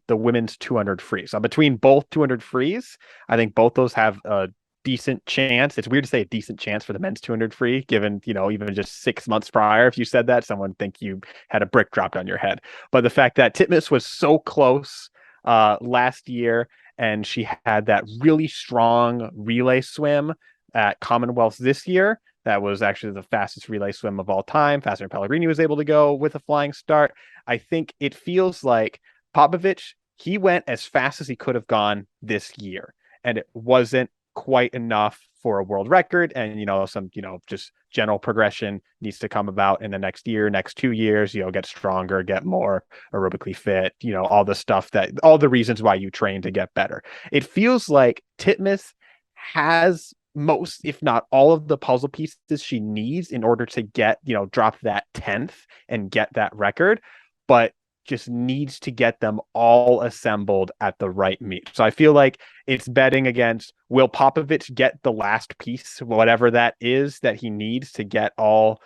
the women's 200 free. So between both 200 frees, I think both those have a decent chance. It's weird to say a decent chance for the men's 200 free, given, even just 6 months prior, if you said that, someone would think you had a brick dropped on your head. But the fact that Titmus was so close last year, and she had that really strong relay swim at Commonwealth this year. That was actually the fastest relay swim of all time. Faster than Pellegrini was able to go with a flying start. I think it feels like Popovich, he went as fast as he could have gone this year, and it wasn't quite enough for a world record. And, some, just general progression needs to come about in the next year, next 2 years, get stronger, get more aerobically fit, all the stuff all the reasons why you train to get better. It feels like Titmus has most, if not all, of the puzzle pieces she needs in order to get, drop that 10th and get that record, but just needs to get them all assembled at the right meet. So I feel like it's betting against, will Popovich get the last piece, whatever that is that he needs to get all,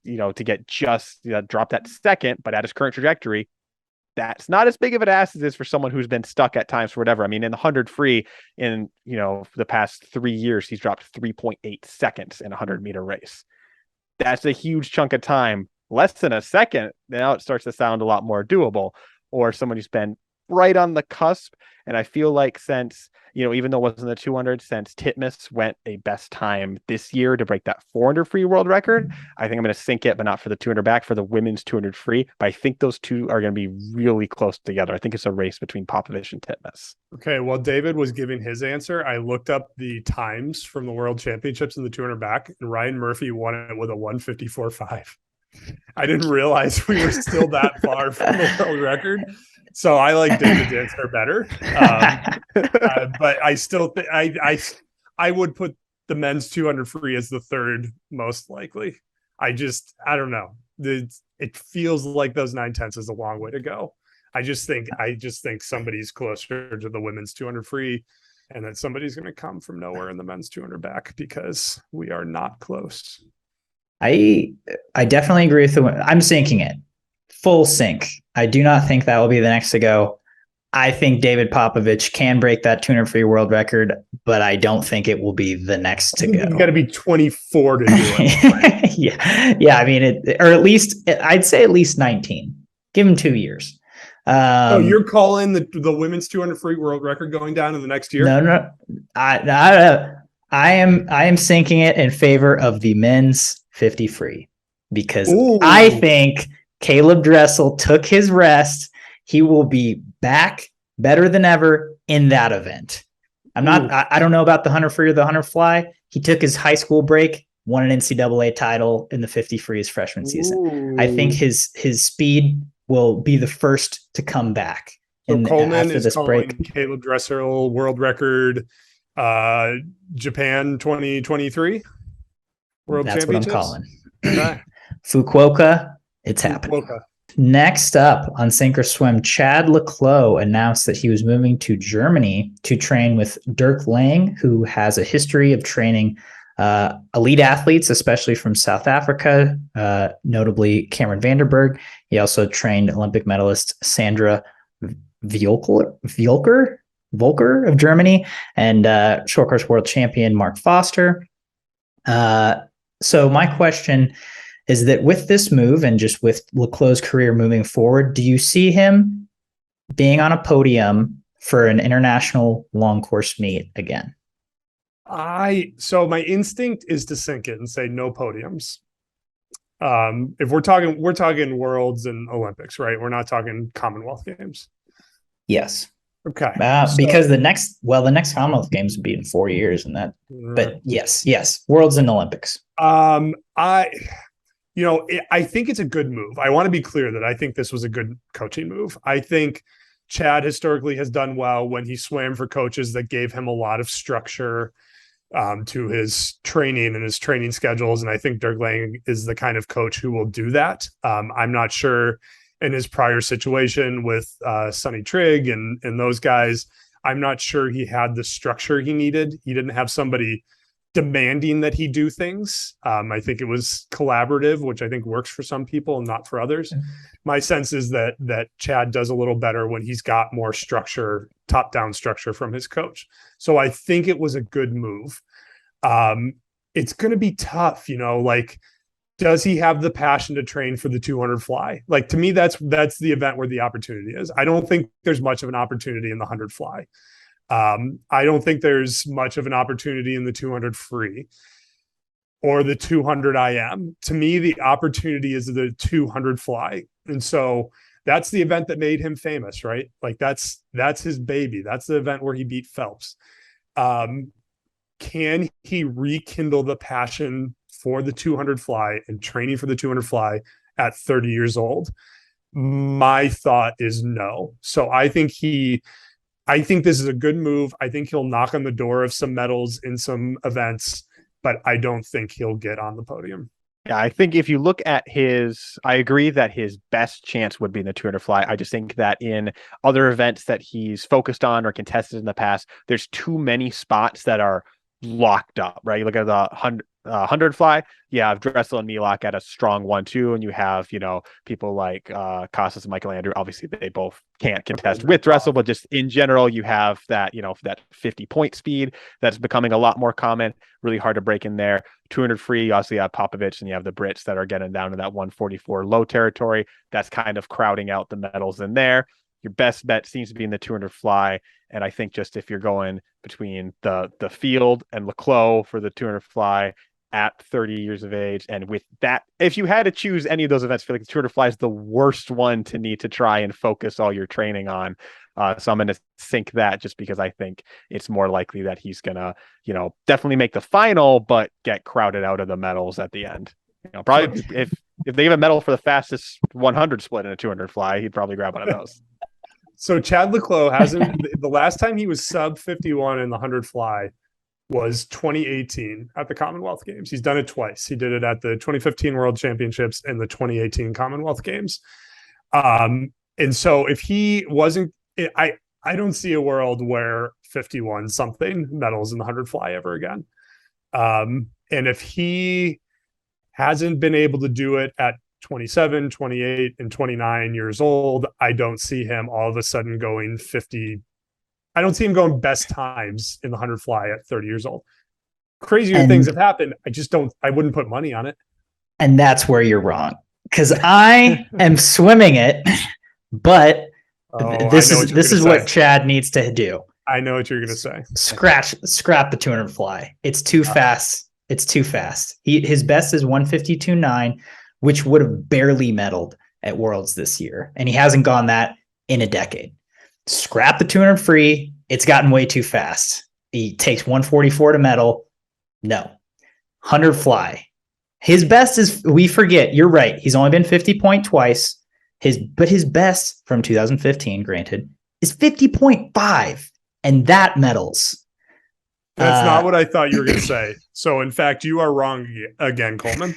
to get just drop that second, but at his current trajectory, that's not as big of an ass as it is for someone who's been stuck at times for whatever. I mean, in the 100 free in, for the past 3 years, he's dropped 3.8 seconds in a 100-meter race. That's a huge chunk of time. Less than a second, now it starts to sound a lot more doable. Or someone who's been right on the cusp. And I feel like since, even though it wasn't the 200, since Titmus went a best time this year to break that 400 free world record, I think I'm going to sink it, but not for the 200 back, for the women's 200 free. But I think those two are going to be really close together. I think it's a race between Popovich and Titmus. Okay, while David was giving his answer, I looked up the times from the World Championships in the 200 back, and Ryan Murphy won it with a 1:54.5. I didn't realize we were still that far from the world record. So I like David's answer better. But I still think I would put the men's 200 free as the third most likely. I don't know. It feels like those 9/10 is a long way to go. I just think somebody's closer to the women's 200 free, and that somebody's going to come from nowhere in the men's 200 back, because we are not close. I definitely agree with I'm sinking it. Full sink. I do not think that will be the next to go. I think David Popovich can break that 200 free world record, but I don't think it will be the next to go. You got to be 24 to do it. Yeah. I mean, or at least I'd say at least 19. Give him 2 years. So you're calling the women's 200 free world record going down in the next year? No. I am sinking it in favor of the men's 50 free, because I think Caeleb Dressel took his rest. He will be back better than ever in that event. I don't know about the 100 free or the 100 fly. He took his high school break, won an NCAA title in the 50 free his freshman season. I think his speed will be the first to come back. So Coleman is calling Caeleb Dressel world record, Japan 2023 World That's Championships. What I'm calling. Fukuoka, it's happening. Next up on Sink or Swim, Chad le Clos announced that he was moving to Germany to train with Dirk Lange, who has a history of training elite athletes, especially from South Africa, notably Cameron Vanderberg. He also trained Olympic medalist Sandra Volker of Germany, and short course world champion Mark Foster. So my question is that with this move and just with le Clos' career moving forward, do you see him being on a podium for an international long course meet again? So my instinct is to sink it and say no podiums. If we're talking worlds and Olympics, right? We're not talking Commonwealth Games. Yes. Okay. Because the next Commonwealth Games would be in 4 years, and that. But yes, worlds and Olympics. I think it's a good move. I want to be clear that I think this was a good coaching move. I think Chad historically has done well when he swam for coaches that gave him a lot of structure to his training and his training schedules. And I think Dirk Lange is the kind of coach who will do that. I'm not sure in his prior situation with Sonny Trigg and those guys, I'm not sure he had the structure he needed. He didn't have somebody demanding that he do things. I think it was collaborative, which I think works for some people and not for others. My sense is that Chad does a little better when he's got more structure, top-down structure from his coach. So I think it was a good move. It's going to be tough, like, does he have the passion to train for the 200 fly? Like, to me, that's the event where the opportunity is. I don't think there's much of an opportunity in the 100 fly. I don't think there's much of an opportunity in the 200 free or the 200 IM. To me, the opportunity is the 200 fly. And so that's the event that made him famous, right? Like, that's his baby. That's the event where he beat Phelps. Can he rekindle the passion for the 200 fly and training for the 200 fly at 30 years old? My thought is no. So I think this is a good move. I think he'll knock on the door of some medals in some events, but I don't think he'll get on the podium. Yeah, I think if you look at I agree that his best chance would be in the 200 fly. I just think that in other events that he's focused on or contested in the past, there's too many spots that are locked up, right? You look at the 100 fly, you have Dressel and Milak at a strong 1-2, and you have, people like Costas and Michael Andrew. Obviously, they both can't contest with Dressel, but just in general, you have that, that 50-point speed that's becoming a lot more common, really hard to break in there. 200 free, you also have Popovich, and you have the Brits that are getting down to that 144 low territory. That's kind of crowding out the medals in there. Your best bet seems to be in the 200 fly. And I think just if you're going between the field and Le Clos for the 200 fly at 30 years of age, and with that, if you had to choose any of those events, I feel like the 200 fly is the worst one to need to try and focus all your training on. So I'm going to think that just because I think it's more likely that he's going to, definitely make the final, but get crowded out of the medals at the end. Probably if they give a medal for the fastest 100 split in a 200 fly, he'd probably grab one of those. So Chad le Clos hasn't. The last time he was sub 51 in the 100 fly was 2018 at the Commonwealth Games. He's done it twice. He did it at the 2015 World Championships and the 2018 Commonwealth Games. And so if he wasn't, I don't see a world where 51 something medals in the 100 fly ever again. And if he hasn't been able to do it at 27, 28, and 29 years old, I don't see him all of a sudden going 50. I don't see him going best times in the 100 fly at 30 years old. Crazier things have happened. I wouldn't put money on it. And that's where you're wrong. Because I am swimming it, but this is what Chad needs to do. I know what you're going to say. Scrap the 200 fly. It's too fast. It's too fast. His best is 152.9, which would have barely medaled at Worlds this year. And he hasn't gone that in a decade. Scrap the 200 free. It's gotten way too fast. He takes 144 to medal. No. 100 fly. His best is, we forget, you're right. He's only been 50-point twice. But his best from 2015, granted, is 50.5. And that medals. That's not what I thought you were going to say. So, in fact, you are wrong again, Coleman.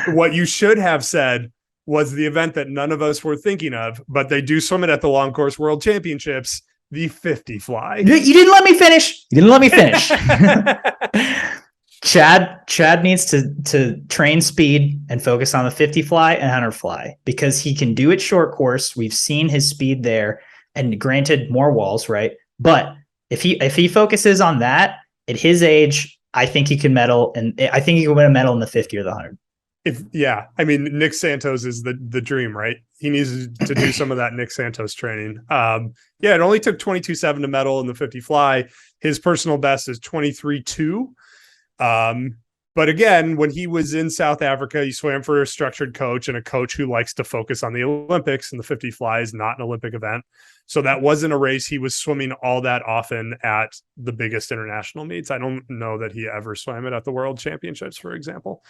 What you should have said was the event that none of us were thinking of, but they do swim it at the Long Course World Championships, the 50 fly. You didn't let me finish. Chad needs to train speed and focus on the 50 fly and 100 fly because he can do it short course. We've seen his speed there, and granted, more walls, right? But if he focuses on that at his age, I think he can medal, and I think he can win a medal in the 50 or the 100. Nick Santos is the dream, right? He needs to do some of that Nick Santos training. It only took 22.7 to medal in the 50 fly. His personal best is 23.2. But again, when he was in South Africa, he swam for a structured coach and a coach who likes to focus on the Olympics, and the 50 fly is not an Olympic event. So that wasn't a race he was swimming all that often at the biggest international meets. I don't know that he ever swam it at the World Championships, for example.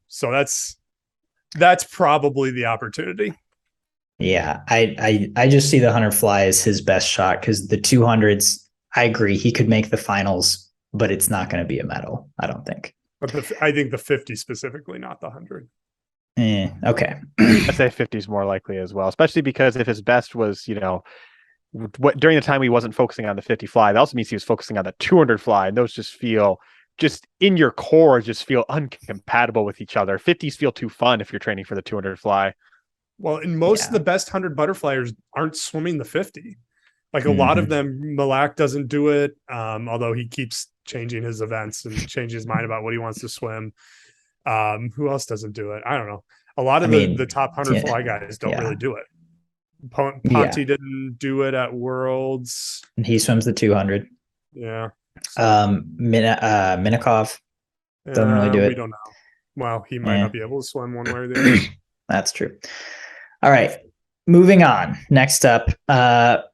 So that's probably the opportunity. Yeah, I just see the 100 fly as his best shot because the 200s, I agree, he could make the finals, but it's not going to be a medal, I don't think. But I think the 50 specifically, not the 100. Okay. I say 50 is more likely as well, especially because if his best was, during the time he wasn't focusing on the 50 fly, that also means he was focusing on the 200 fly, and those just feel in your core feel incompatible with each other. 50s feel too fun if you're training for the 200 fly. Well, and most of the best 100 butterflyers aren't swimming the 50. Like a lot of them, Malak doesn't do it, although he keeps changing his events and changing his mind about what he wants to swim. Who else doesn't do it? I don't know. A lot of the top 100 fly guys don't really do it. Ponte didn't do it at Worlds. And he swims the 200. Yeah. Minikov doesn't really do it. We don't know. Well, he might not be able to swim one way or the other. That's true. All right. Moving on. Next up,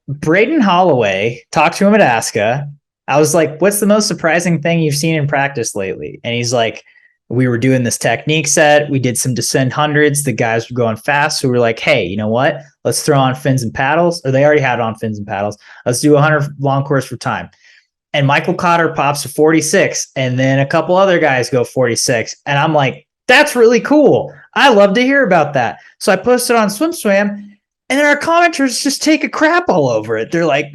Braden Holloway. Talked to him at ASCA. I was like, what's the most surprising thing you've seen in practice lately? And he's like, we were doing this technique set. We did some descend hundreds. The guys were going fast. So we were like, hey, you know what? Let's throw on fins and paddles. Or they already had on fins and paddles. Let's do 100 long course for time. And Michael Cotter pops a 46. And then a couple other guys go 46. And I'm like, that's really cool. I love to hear about that. So I posted on SwimSwam. And then our commenters just take a crap all over it. They're like,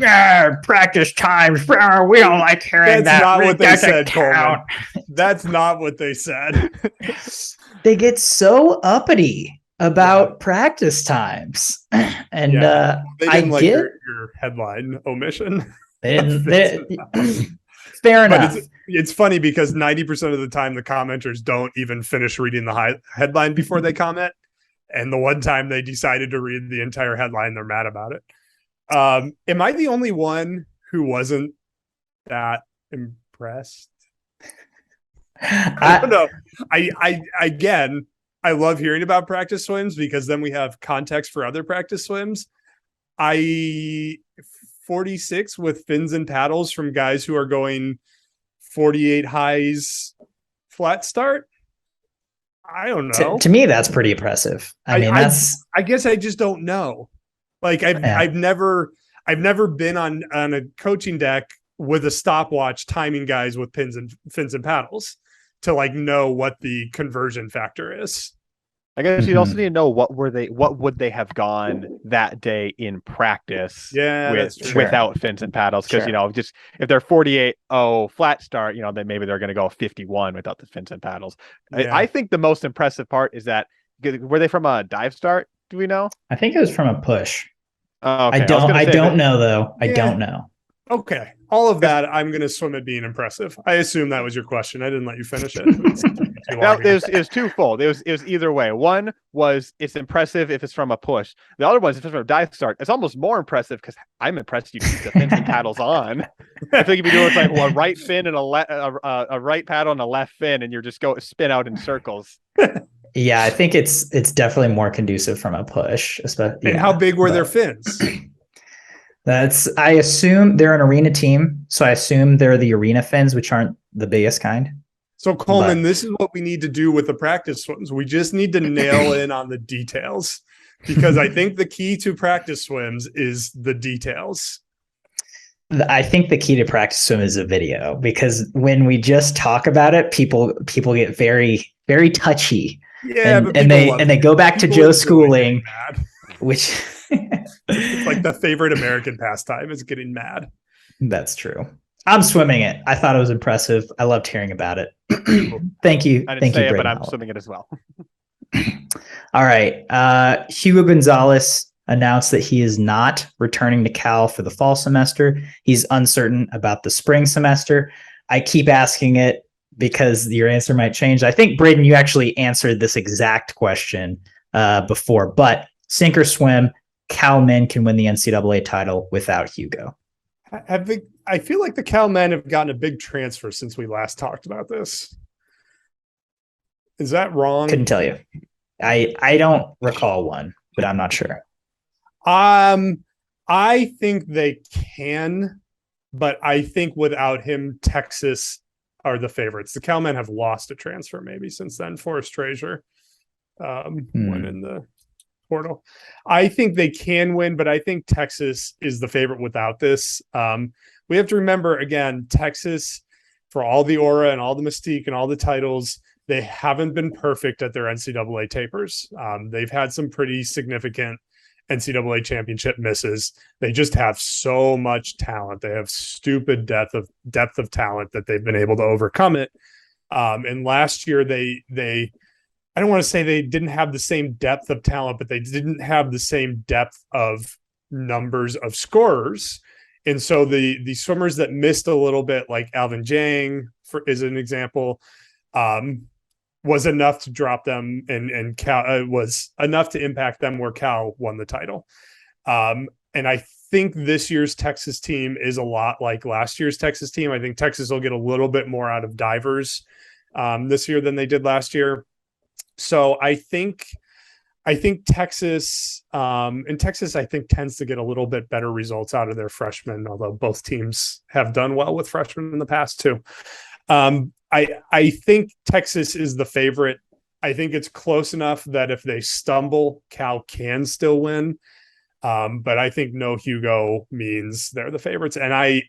practice times. We don't like hearing that. That's not what they said, Coleman. That's not what they said. They get so uppity about practice times. And they didn't like your headline omission. Fair enough. But it's funny because 90% of the time the commenters don't even finish reading the headline before they comment. And the one time they decided to read the entire headline, they're mad about it. Am I the only one who wasn't that impressed? I don't know. I love hearing about practice swims because then we have context for other practice swims. 46 with fins and paddles from guys who are going 48 highs flat start. I don't know. To me, that's pretty impressive. I guess I just don't know. Like I've never been on a coaching deck with a stopwatch timing guys with fins and paddles to like know what the conversion factor is. I guess you'd also need to know what would they have gone that day in practice without fins and paddles. Because just if they're 48.0 flat start, then maybe they're going to go 51 without the fins and paddles. Yeah. I think the most impressive part is that were they from a dive start? Do we know? I think it was from a push. Oh, okay. I don't know though. I don't know. Okay. All of that, I'm going to swim at being impressive. I assume that was your question. I didn't let you finish it. It was twofold. It was either way. One was it's impressive if it's from a push. The other one is if it's from a dive start. It's almost more impressive because I'm impressed you keep the fins and paddles on. I think if you do it like a right fin and a right paddle and a left fin, and you're just spin out in circles. Yeah, I think it's definitely more conducive from a push. And how big were their fins? I assume they're an arena team, so I assume they're the arena fins, which aren't the biggest kind. So Coleman, this is what we need to do with the practice swims. We just need to nail in on the details because I think the key to practice swims is the details. I think the key to practice swim is a video because when we just talk about it, people get very, very touchy. Yeah, and they go back to Joe Schooling, which it's like the favorite American pastime is getting mad. That's true. I'm swimming it. I thought it was impressive. I loved hearing about it. Thank you. I didn't say it, but I'm swimming it as well. All right. Hugo Gonzalez announced that he is not returning to Cal for the fall semester. He's uncertain about the spring semester. I keep asking it because your answer might change. I think, Braden, you actually answered this exact question before, but sink or swim, Cal men can win the NCAA title without Hugo. I feel like the Cal men have gotten a big transfer since we last talked about this. Is that wrong? Couldn't tell you. I don't recall one, but I'm not sure. I think they can, but I think without him, Texas are the favorites. The Cal men have lost a transfer maybe since then. Forrest Frazier went in the portal. I think they can win, but I think Texas is the favorite without this. We have to remember, again, Texas, for all the aura and all the mystique and all the titles, they haven't been perfect at their NCAA tapers. They've had some pretty significant NCAA championship misses. They just have so much talent. They have stupid depth of talent that they've been able to overcome it. And last year they I don't want to say they didn't have the same depth of talent, but they didn't have the same depth of numbers of scorers. And so the swimmers that missed a little bit, like Alvin Jang is an example, was enough to drop them, and Cal was enough to impact them where Cal won the title. And I think this year's Texas team is a lot like last year's Texas team. I think Texas will get a little bit more out of divers this year than they did last year. So I think Texas, and Texas, I think, tends to get a little bit better results out of their freshmen, although both teams have done well with freshmen in the past too. I think Texas is the favorite. I think it's close enough that if they stumble, Cal can still win. But I think no Hugo means they're the favorites. And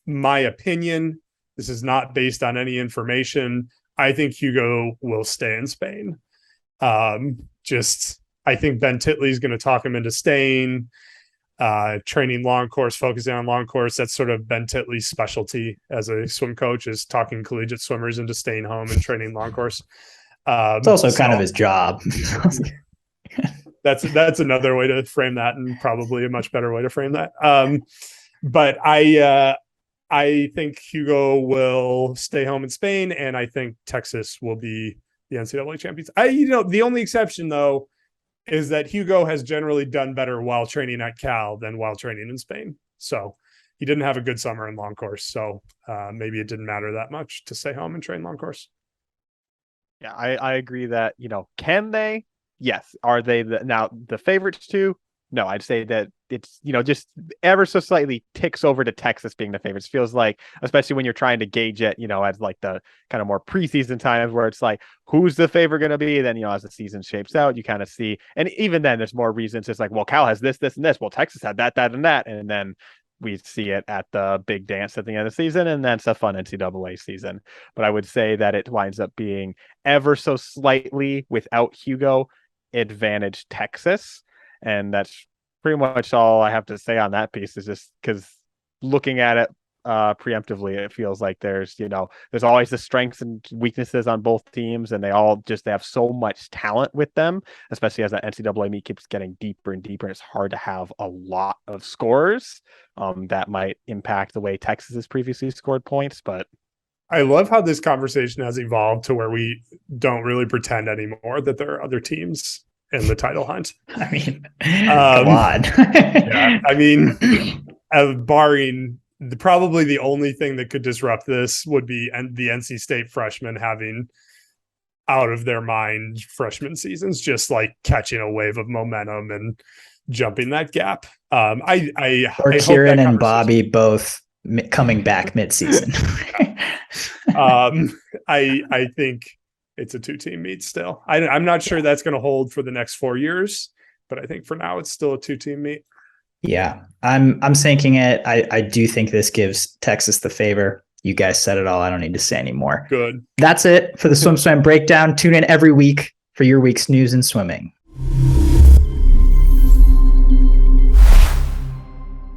my opinion, this is not based on any information, I think Hugo will stay in Spain. I think Ben Titley's going to talk him into staying, training long course, focusing on long course. That's sort of Ben Titley's specialty as a swim coach, is talking collegiate swimmers into staying home and training long course. It's also kind of his job. That's another way to frame that, and probably a much better way to frame that. But I think Hugo will stay home in Spain, and I think Texas will be the NCAA champions. The only exception, though, is that Hugo has generally done better while training at Cal than while training in Spain. So he didn't have a good summer in long course. So maybe it didn't matter that much to stay home and train long course. Yeah, I agree that, can they? Yes. Are they now the favorites too? No, I'd say that it's, just ever so slightly ticks over to Texas being the favorites. Feels like, especially when you're trying to gauge it, as like the kind of more preseason times where it's like, who's the favorite going to be? Then, as the season shapes out, you kind of see, and even then there's more reasons. It's like, well, Cal has this, and this. Well, Texas had that, and that. And then we see it at the big dance at the end of the season, and that's a fun NCAA season. But I would say that it winds up being ever so slightly, without Hugo, advantage Texas. And that's pretty much all I have to say on that piece, is just because looking at it preemptively, it feels like there's always the strengths and weaknesses on both teams, and they have so much talent with them, especially as that NCAA meet keeps getting deeper and deeper, and it's hard to have a lot of scorers that might impact the way Texas has previously scored points. But I love how this conversation has evolved to where we don't really pretend anymore that there are other teams in the title hunt. I mean, come on. Yeah, I mean, barring probably the only thing that could disrupt this would be the NC State freshmen having out of their mind freshman seasons, just like catching a wave of momentum and jumping that gap. Or Kieran and Bobby both coming back mid-season. I think it's a 2-team meet still. I'm not sure that's going to hold for the next 4 years, but I think for now it's still a 2-team meet. Yeah, I'm sinking it. I do think this gives Texas the favor. You guys said it all. I don't need to say anymore. Good. That's it for the SwimSwam Breakdown. Tune in every week for your week's news in swimming.